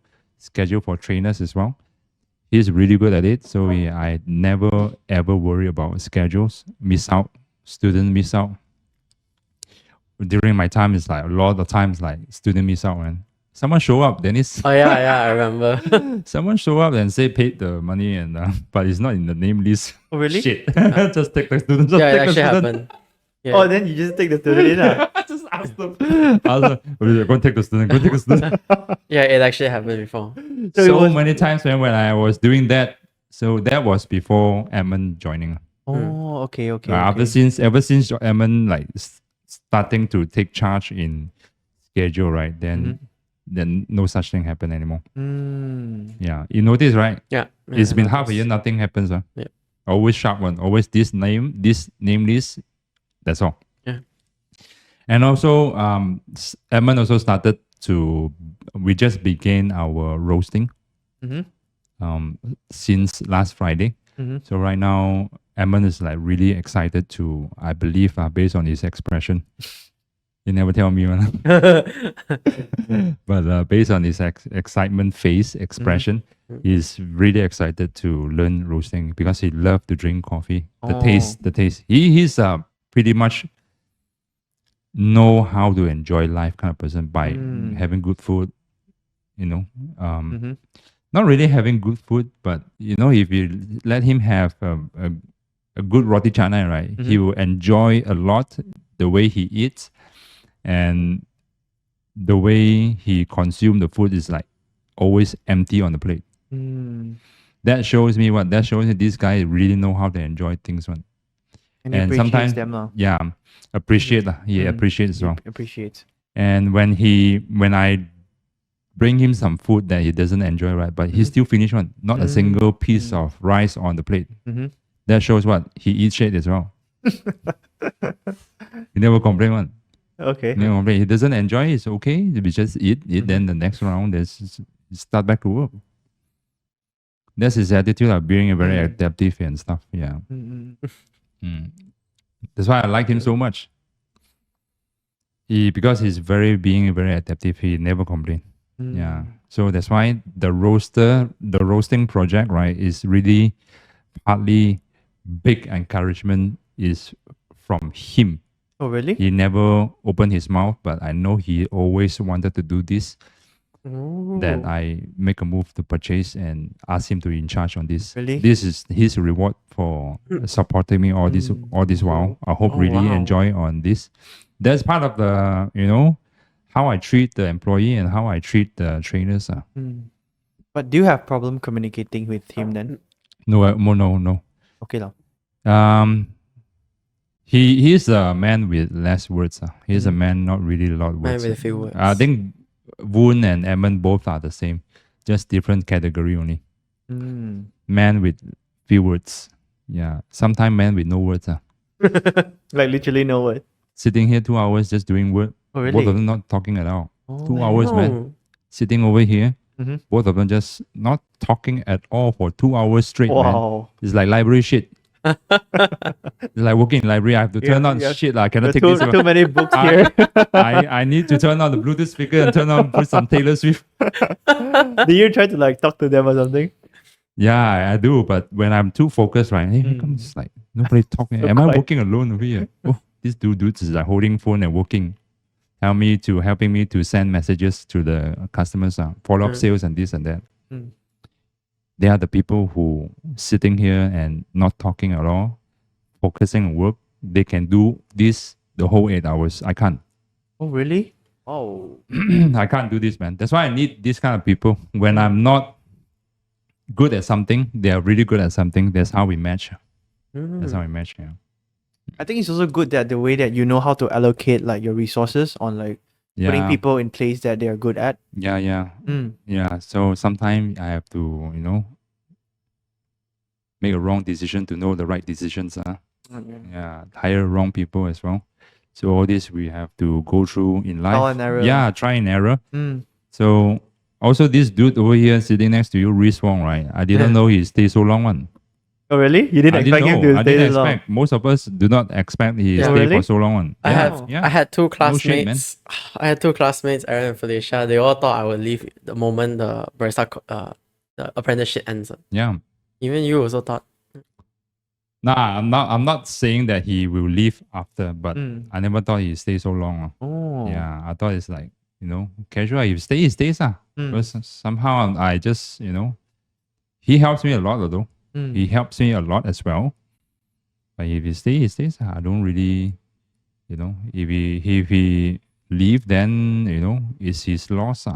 for trainers as well. He's really good at it. So I never ever worry about schedules, student miss out. During my time, it's like a lot of times like student miss out, man. Someone show up, then it's Oh yeah, I remember. someone show up and say paid the money and but it's not in the name list. Oh really? Shit. Just take the student. Just Yeah, it take the actually student. happened. Yeah. Oh, then you just take the student in. Just ask them. Go and take the student. Go take the student. Yeah, it actually happened before. So it So was- many times when I was doing that. So that was before Edmund joining. Oh, okay. Ever since Edmund like starting to take charge in schedule, right? Then no such thing happen anymore. Yeah, you notice, right? Yeah. It's I been half a noticed. year, nothing happens. Yeah. Always sharp one. Always this name list. That's all. Yeah. And also, Edmund also started to. We just began our roasting. Since last Friday. So right now, Edmund is like really excited to. I believe, based on his expression. He never tell me one. But based on his excitement face expression, he's really excited to learn roasting because he loves to drink coffee. The taste. He's pretty much know how to enjoy life kind of person by having good food. You know, not really having good food, but you know, if you let him have a good roti canai, right, he will enjoy a lot the way he eats. And the way he consumes the food is like always empty on the plate. That shows me what? That shows me this guy really know how to enjoy things. One. And he And appreciates sometimes, them lah. yeah, appreciate lah. He Mm. appreciates as He well. appreciates. And when I bring him some food that he doesn't enjoy, right, but he Mhm. still finish one, not a single piece Mm. of rice on the plate. Mm-hmm. That shows what he eats shit as well. He never complain one. Okay. He never complain. He doesn't enjoy. It's okay. We just eat. Mhm. Then the next round, there's start back to work. That's his attitude of being very Mm. adaptive and stuff. Yeah. Mm-mm. Mm. That's why I like him so much. Because he's being very adaptive. He never complain. Yeah. So that's why the roasting project, right, is really partly big encouragement is from him. Oh, really? He never opened his mouth, but I know he always wanted to do this. That Ooh. I make a move to purchase and ask him to in charge on this. Really? This is his reward for supporting me all this while. I hope Oh, really wow. enjoy on this. That's part of the how I treat the employee and how I treat the trainers. Mm. But do you have problem communicating with him then? No. Okay lah. He is a man with less words. He's a Mm. man not really a lot of Man words. with a few words. I think Woon and Edmund both are the same, just different category only. Mm. Man with few words. Yeah. Sometimes man with no words. Like literally no word. Sitting here 2 hours just doing work. Oh, Both really? of them not talking at all. Oh. 2 hours, man. Oh. Sitting over here. Mhm. Both of them just not talking at all for 2 hours straight, man. Wow. It's like library shit. It's like working in library. I have to turn Yeah, on yeah. shit. I cannot There take are this. too many books I- here. I need to turn on the Bluetooth speaker and put some Taylor Swift. Do you try to like talk to them or something? Yeah, I do. But when I'm too focused, right? Hey, how come Mm. it's like nobody talking? So Am I quiet. working alone over here? Oh, this dude is like holding phone and working. Helping me to send messages to the customers, follow up Mm. sales and this and that. Mm. They are the people who sitting here and not talking at all, focusing on work. They can do this the whole 8 hours. I can't. Oh, really? Oh. I can't do this, man. That's why I need this kind of people. When I'm not good at something, they are really good at something. That's how we match. That's how we match. Yeah. I think it's also good that the way that you know how to allocate like your resources on like putting Yeah. people in place that they are good at. Yeah. Mm. Yeah. So sometimes I have to, make a wrong decision to know the right decisions. Yeah. Hire wrong people as well. So all this we have to go through in life. Trial and error. Yeah, try and error. Mm. So also this dude over here sitting next to you, Reese Wong, right? I didn't know he stayed so long one. Oh, really? You didn't I expect didn't him know. to I stay didn't this long? expect. Most of us do not expect he Yeah. stay Really? for so long one. I Yeah, had yeah. I had two No shit, man. classmates. I had two classmates, Aaron and Felicia. They all thought I would leave the moment the the apprenticeship ends. Yeah. Even you also thought. Nah, I'm not saying that he will leave after, but Mm. I never thought he stay so long. Oh. Yeah, I thought it's like, casual. If he stays. Mm. But somehow I just, he helps me a lot though. Mm. He helps me a lot as well. But if he stays. I don't really, if he leave, then it's his loss.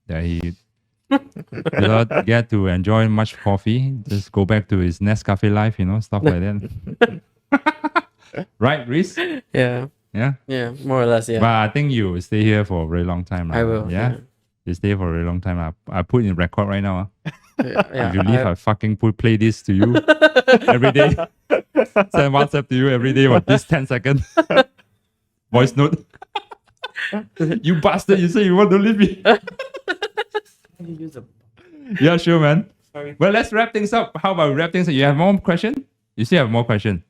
That he do not get to enjoy much coffee. Just go back to his Nescafe life, stuff like that. Right, Reese? Yeah, Yeah. more or less. Yeah, But I think you will stay here for a very long time. I will. Yeah. You stay for a very long time. I put in record right now. Yeah, If you leave, I fucking play this to you every day. Send WhatsApp to you every day for this 10 seconds. Voice note. You bastard, you say you want to leave me. Yeah, sure, man. Sorry. Well, let's wrap things up. How about we wrap things up? You have more question? You still have more question?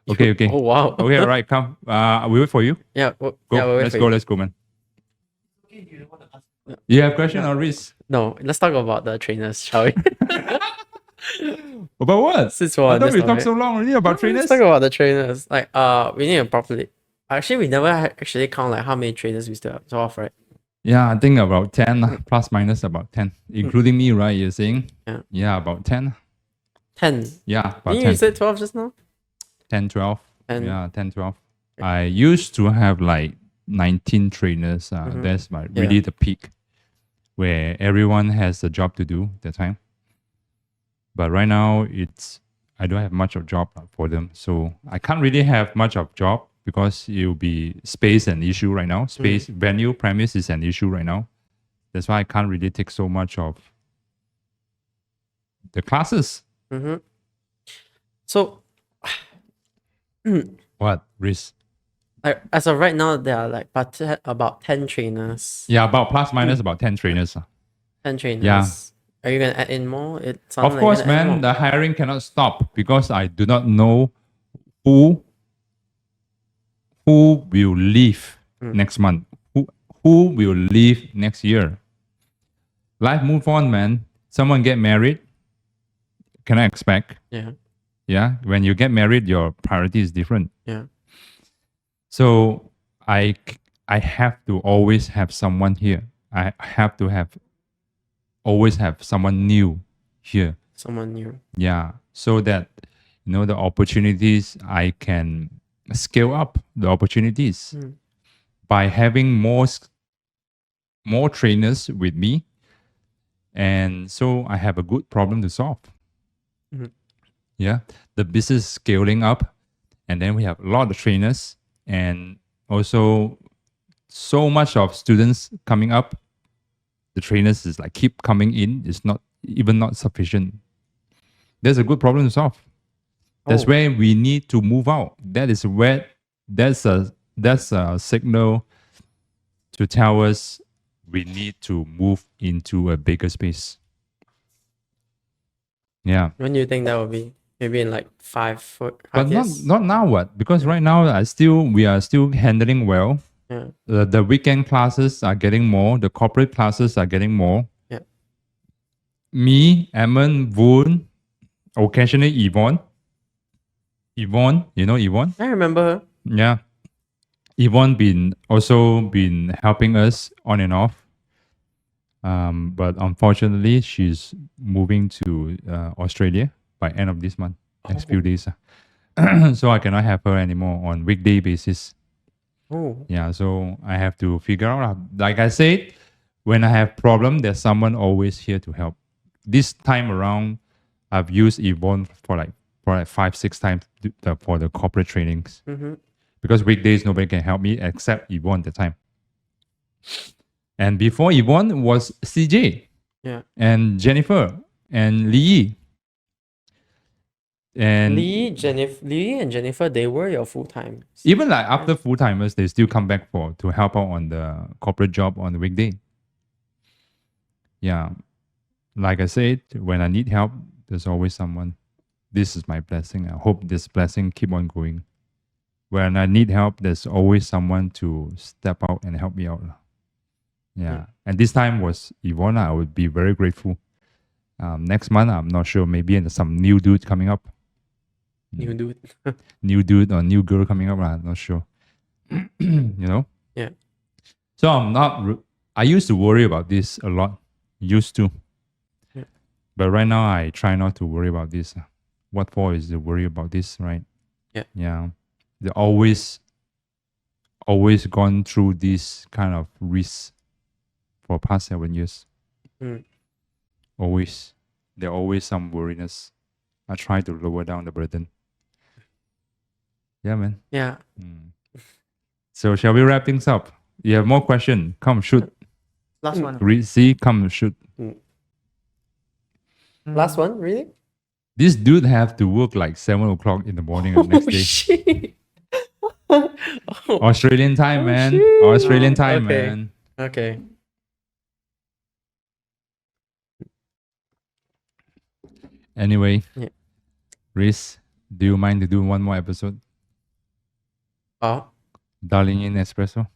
Okay. Oh wow. Okay, all right, come. We wait for you. Yeah. Go. Yeah, we'll wait Let's for go, you. let's go, man. You have question or Reese? No, let's talk about the trainers, shall we? About what? Since I we're on thought this we talked topic. so long already about Let's trainers. talk about the trainers. Like, we need to properly. Actually, we never actually count like how many trainers we still have to offer, right? Yeah, I think about 10, plus minus about 10, including me, right? You're saying? Yeah. Yeah, about 10. 10. Yeah, about Didn't 10. you said 12 just now? 10, 12. 10. Yeah, 10, 12. I used to have like 19 trainers. Mhm. That's my Yeah. really the peak where everyone has a job to do that time. But right now, I don't have much of job for them, so I can't really have much of job because it will be space an issue right now. Space venue premise is an issue right now. That's why I can't really take so much of the classes. Mm-hmm. So, What risk? like, as of right now, there are like about 10 trainers. Yeah, about plus minus about 10 trainers. 10 trainers. Yeah. Are you gonna add in more? It sounds Of like course, you're gonna add man, more. the hiring cannot stop because I do not know who will leave next month. Who will leave next year? Life move on, man. Someone get married. Can I expect? Yeah. Yeah. When you get married, your priority is different. Yeah. So I have to always have someone here. I have to always have someone new here. Someone new. Yeah. So that the opportunities I can scale up the opportunities by having more trainers with me. And so I have a good problem to solve. Mhm. Yeah. The business scaling up, and then we have a lot of trainers and also so much of students coming up. The trainers is like keep coming in. It's not sufficient. There's a good problem to solve. That's Oh. where we need to move out. That's a signal to tell us we need to move into a bigger space. Yeah. When do you think that will be? Maybe in like 5 But years? not now what? Because right now we are still handling well. Yeah. The weekend classes are getting more. The corporate classes are getting more. Yeah. Me, Eamon, Voon, occasionally Yvonne. Yvonne, you know Yvonne? I remember her. Yeah. Yvonne been helping us on and off. But unfortunately, she's moving to Australia by end of this month, next few days. So I cannot have her anymore on weekday basis. Oh. Yeah, so I have to figure out. Like I said, when I have problem, there's someone always here to help. This time around, I've used Yvonne for like 5-6 times for the corporate trainings. Mm-hmm. Because weekdays nobody can help me except Yvonne at the time. And before Yvonne was CJ. Yeah. And Jennifer and Lee. And Lee and Jennifer, they were your full time. even like after full timers, they still come back to help out on the corporate job on the weekday. Yeah. Like I said, when I need help, there's always someone. This is my blessing. I hope this blessing keep on going. When I need help, there's always someone to step out and help me out. Yeah. And this time was Yvonne. I would be very grateful. Next month, I'm not sure. Maybe some new dude coming up. New dude. New dude or new girl coming up. I'm not sure. Yeah. So I used to worry about this a lot. Used to. Yeah. But right now, I try not to worry about this. What for is to worry about this, right? Yeah. Yeah. They always gone through this kind of risk for past 7 years. Always. There always some worriness. I try to lower down the burden. Yeah, man. Yeah. So shall we wrap things up? You have more question? Come shoot. Last one. See, come shoot. Last one, really? This dude have to work like 7 o'clock in the morning of next day. Shit. Australian time, man. shit. Australian time, Okay. man. Okay. Anyway, Yeah. Riz, do you mind to do one more episode? Oh. Darling in Espresso?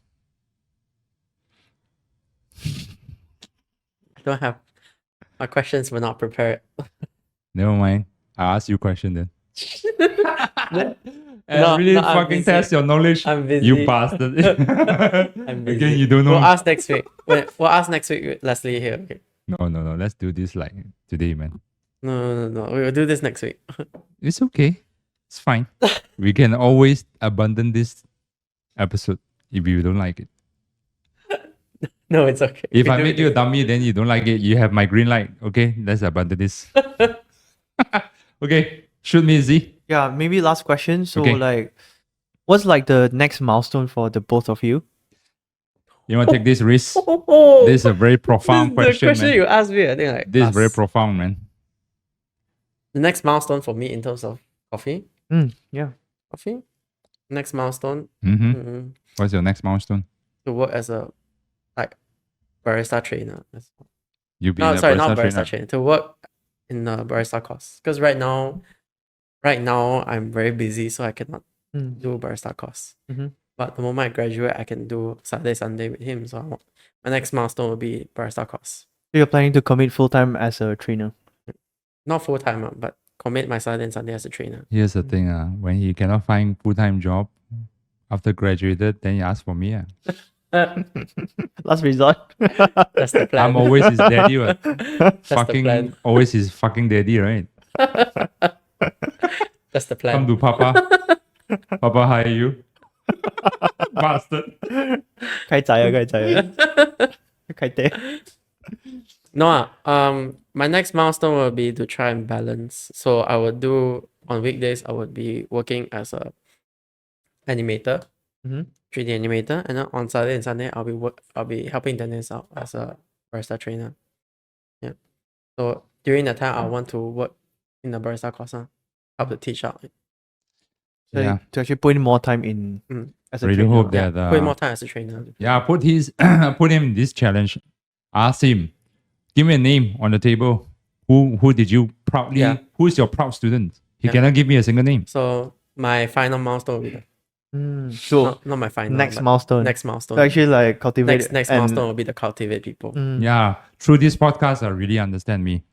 I don't have. My questions were not prepared. Never mind. I ask you a question then. And No, really no, I'm fucking busy. test your knowledge. I'm busy. You bastard. I'm busy. Again, you don't know. We'll ask next week. We'll ask next week with Leslie here. Okay. No. Let's do this like today, man. No. We'll do this next week. It's okay. It's fine. We can always abandon this episode if you don't like it. No, it's okay. If We I do make it you a dummy, then you don't like it. You have my green light. Okay, let's abandon this. Okay, Shoot me, Z. Yeah, maybe last question. So Okay. like, what's like the next milestone for the both of you? You want to take this risk? Oh, This is a very profound the question, question man. you asked me, I think like This is very last- profound, man. the next milestone for me in terms of coffee. Yeah. Coffee. Next milestone. Mm-hmm. mm, What's your next milestone? to work as a like barista trainer. You be No, a sorry, barista not barista trainer. trainer. To work in the barista course. Because right now I'm very busy, so I cannot Mm. do barista course. Mhm. But the moment I graduate, I can do Saturday, Sunday with him. So my next milestone will be barista course. So you're planning to commit full time as a trainer. Not full time, but commit my Saturday and Sunday as a trainer. Here's the thing, when he cannot find full-time job after graduated, then he asks for me. Last resort. That's the plan. I'm always his daddy. What? That's the Fucking plan. always his fucking daddy, right? That's the Come plan. to Papa. Papa hire you. Bastard. 開仔啊，開仔啊，開爹。No, my next milestone will be to try and balance. So I would do on weekdays. I would be working as a animator, Mhm. 3D animator, and then on Saturday and Sunday I'll be helping Dennis out as a barista trainer. Yeah. So during that time, I want to work in the barista course, help to teach out. So Yeah. to actually put in more time in Mm. as a Really trainer. hope Yeah, that put in more time as a trainer. yeah, put him in this challenge. Ask him, give me a name on the table. Who did you proudly? Yeah. Who's your proud student? He Yeah. cannot give me a single name. So my final milestone will be So not my final next but milestone. next milestone. So actually like cultivate next and- milestone will be to cultivate people. Yeah, through this podcast, I really understand me.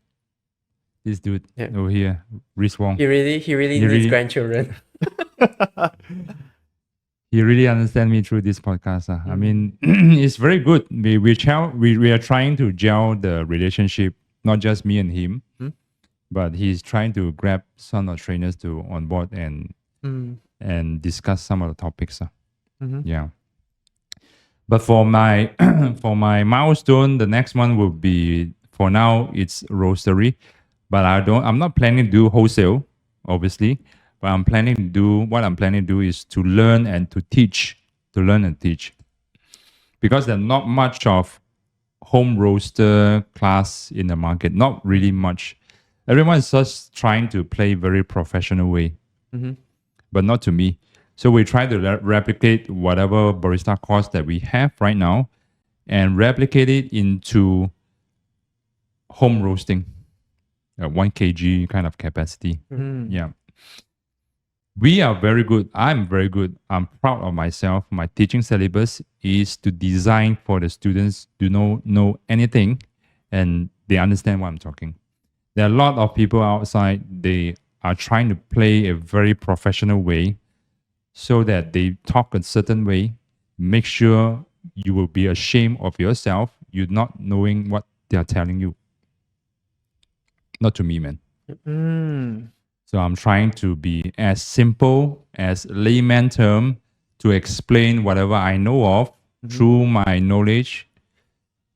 This dude Yeah. over here, Reese Wong. He really He needs really- grandchildren. He really understand me through this podcast. I mean, it's very good. We are trying to gel the relationship, not just me and him, but he's trying to grab some of the trainers to on board and discuss some of the topics. Yeah. But for my for my milestone, the next one will be, for now it's roastery, but I'm not planning to do wholesale, obviously. But I'm planning to do is to learn and to teach, because there's not much of home roaster class in the market. Not really much. Everyone's just trying to play very professional way, but not to me. So we try to replicate whatever barista course that we have right now, and replicate it into home roasting, 1 kg kind of capacity. Yeah. We are very good. I'm very good. I'm proud of myself. My teaching syllabus is to design for the students to know anything and they understand what I'm talking. There are a lot of people outside, they are trying to play a very professional way so that they talk a certain way. Make sure you will be ashamed of yourself, you not knowing what they are telling you. Not to me, man. So I'm trying to be as simple as layman term to explain whatever I know of through my knowledge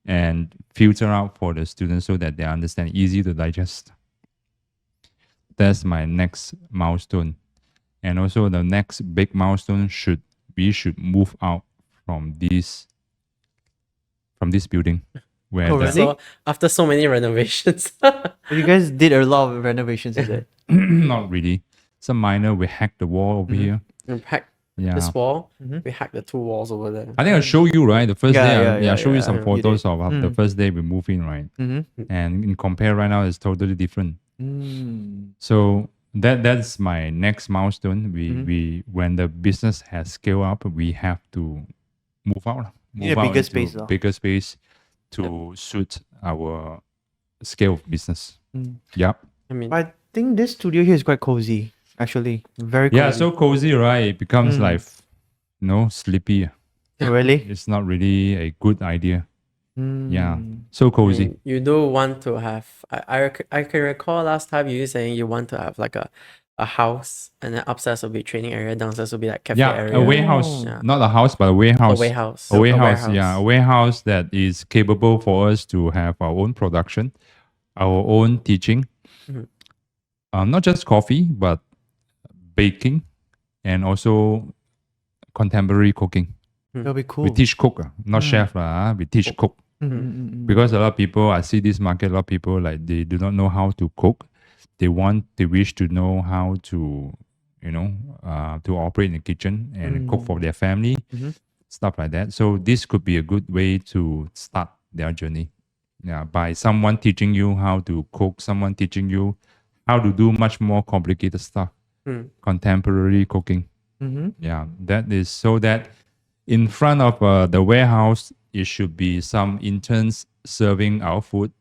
and filter out for the students so that they understand, easy to digest. That's my next milestone. And also the next big milestone we should move out from this building. Where Oh, the- really? So after so many renovations, You guys did a lot of renovations, is it? not really. Some minor, we hacked the wall over here. we hacked Yeah. this wall. We hacked the 2 walls over there. I think I'll show you, right? The first Yeah, day, yeah, I'll show you yeah, some you photos did. of the first day we move in, right? And in compare right now, it's totally different. So that's my next milestone. We when the business has scaled up, we have to move out. Need a Move out bigger into space, lor. bigger space to suit our scale of business. Yep. I mean, I think this studio here is quite cozy, actually. Very cozy. Yeah, so cozy, right? It becomes like, sleepy. Really? It's not really a good idea. Yeah, Mm. so I cozy. mean, you do want to have. I can recall last time you saying you want to have like a house, and then upstairs will be training area, downstairs will be like cafe Yeah, area. a warehouse, Yeah. not a house, but a warehouse. A warehouse. A warehouse, yeah, a warehouse that is capable for us to have our own production, our own teaching, Not just coffee, but baking and also contemporary cooking. That'll be cool. We teach cook, not Mm. chef, we teach cook. Because a lot of people, I see this market, a lot of people like they do not know how to cook. They wish to know how to, to operate in the kitchen and cook for their family, Mhm. stuff like that. So this could be a good way to start their journey. Yeah, by someone teaching you how to cook, someone teaching you how to do much more complicated stuff, contemporary cooking. Mhm. Yeah, that is so that in front of the warehouse, it should be some interns serving our food,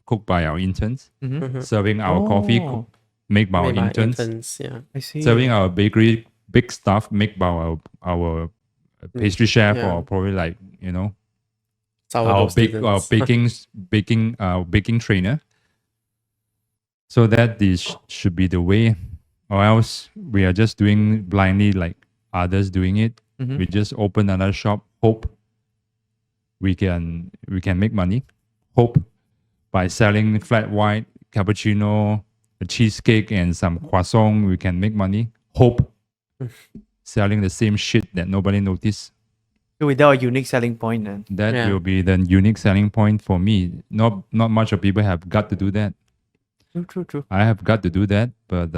cooked by our interns, Mhm. serving our coffee, Oh, made by our Made by interns, infants, yeah. I see. serving our bakery, big stuff made by our pastry chef yeah. or probably like our Sourdough students. baking trainer. So that this should be the way, or else we are just doing blindly like others doing it. Mhm. We just open another shop, hope we can make money, hope by selling flat white, cappuccino, a cheesecake, and some croissant, we can make money. Hope selling the same shit that nobody noticed. So without a unique selling point, then. That Yeah. will be the unique selling point for me. Not much of people have got to do that. True. I have got to do that, but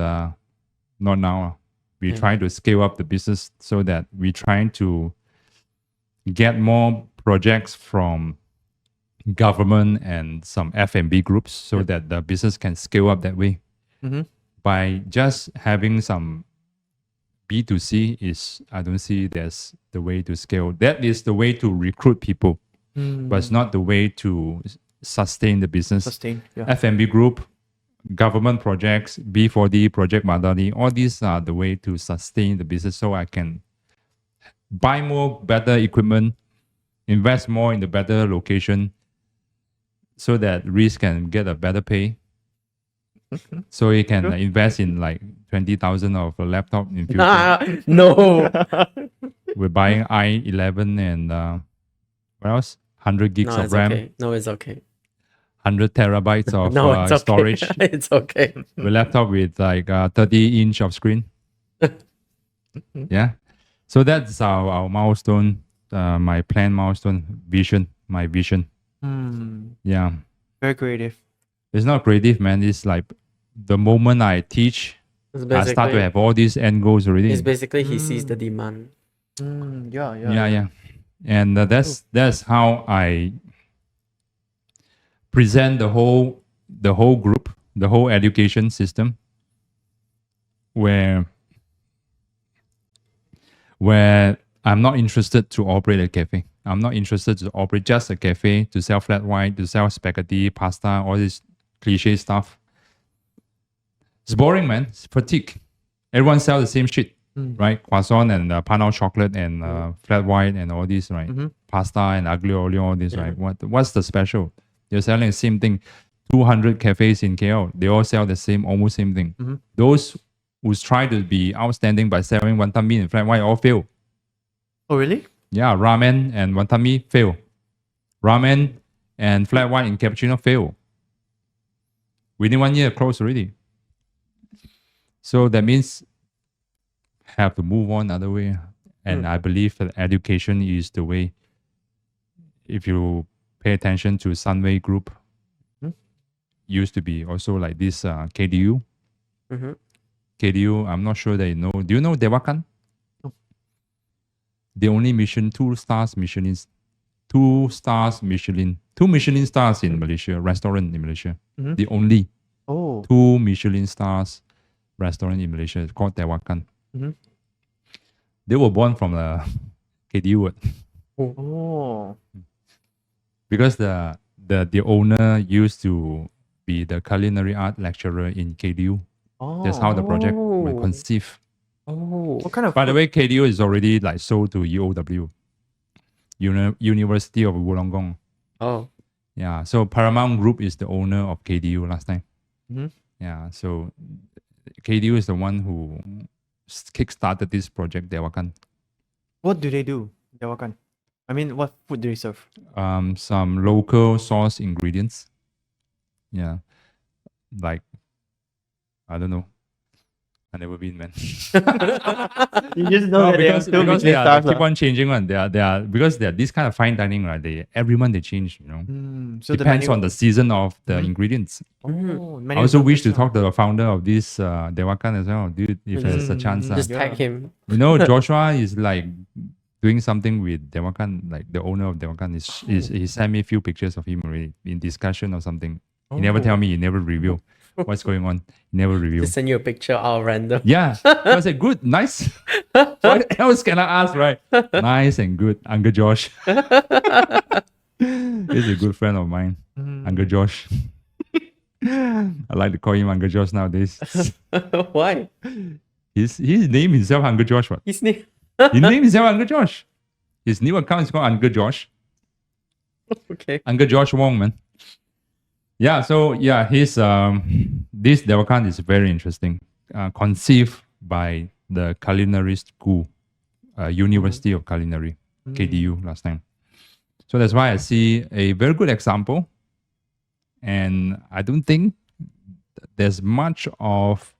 not now. We Yeah. try to scale up the business so that we trying to get more projects from government and some F&B groups so that the business can scale up that way. Mhm. By just having some B2C is, I don't see that's the way to scale. That is the way to recruit people, but it's not the way to sustain the business. Sustain. Yeah. F&B group, government projects, B4D, Project Madani, all these are the way to sustain the business so I can buy more better equipment, invest more in the better location so that Reese can get a better pay. So he can invest in like 20,000 of a laptop in future. No. We're buying i11 and what else? 100 gigs No, of it's RAM, okay. No, it's okay. 100 terabytes of No, it's okay. storage. It's okay. A laptop with like 30 inch of screen. Yeah. So that's our milestone, my plan milestone, vision, my vision. Yeah. Very creative. It's not creative, man. It's like the moment I teach, It's I start to have all these end goals already. It's basically he sees the demand. Yeah. And that's how I present the whole group, the whole education system, where I'm not interested to operate a cafe. I'm not interested to operate just a cafe to sell flat white, to sell spaghetti, pasta, all this cliche stuff. It's boring, man. It's fatigue. Everyone sells the same shit, right? Croissant and pan chocolate and flat white and all this, right? Pasta and aglio olio, all this, right? What's the special? They're selling the same thing. 200 cafes in KL, they all sell the same, almost same thing. Those who try to be outstanding by selling wonton mee and flat white all fail. Oh, really? Yeah, ramen and wonton mee fail. Ramen and flat white in cappuccino fail. Within 1 year, close already. So that means have to move on other way. And I believe that education is the way. If you pay attention to Sunway Group, used to be also like this KDU. KDU, I'm not sure that you know. Do you know Dewakan? No. The only Michelin, 2 stars Michelin, 2 stars Michelin, 2 Michelin stars in Malaysia, restaurant in Malaysia. The only 2 Michelin stars restaurant in Malaysia. It's called Dewakan. They were born from the KDU. Oh. Because the owner used to be the culinary art lecturer in KDU. That's how the project was conceived. What kind of By the way, KDU is already like sold to UOW, University of Wollongong. Oh. Yeah, so Paramount Group is the owner of KDU last time. Mhm. Yeah, so KDU is the one who kick-started this project, Dewakan. What do they do? Dewakan. I mean, what food do they serve? Some local source ingredients. Yeah, like I don't know. I never been, man. You just know No, that because they are because Michelin stars. they keep on changing one. They are because they are this kind of fine dining, right? Every month they change. So Depends the on the season of the Mhm. ingredients. menu. I also wish to talk to the founder of this Dewakan as well, dude. If there's a Mhm. chance, Just Yeah. tag him. Joshua is like doing something with Dewakan, like the owner of Dewakan is he sent me a few pictures of him already in discussion or something. He never tell me, he never reveal what's going on. He never reveal. Just send you a picture out random. Yeah. So I said, good, nice. What else can I ask, right? Nice and good, Uncle Josh. He's a good friend of mine, Uncle Josh. I like to call him Uncle Josh nowadays. Why? His name himself Uncle Josh. What? His name. He named himself Uncle Josh. His new account is called Uncle Josh. Okay. Uncle Josh Wong, man. Yeah, so yeah, his this Dewakan is very interesting. Conceived by the Culinary School, University of Culinary, KDU last time. So that's why I see a very good example. And I don't think there's much of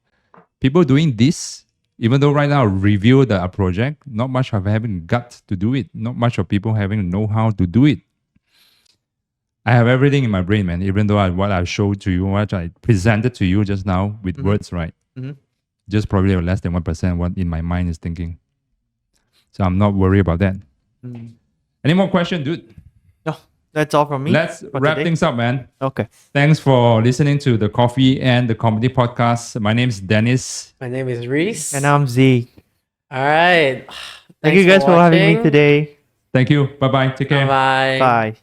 people doing this, even though right now review the project, not much of having guts to do it, not much of people having know-how to do it. I have everything in my brain, man. Even though what I showed to you, what I presented to you just now with words, right? Just probably less than 1% what in my mind is thinking. So I'm not worried about that. Any more questions, dude? No, that's all from me. Let's for wrap today. things up, man. Okay. Thanks for listening to the Coffee and the Comedy podcast. My name is Dennis. My name is Reese. And I'm Z. All right. Thank you guys for having me today. Thank you. Bye-bye. Take care. Bye. Bye.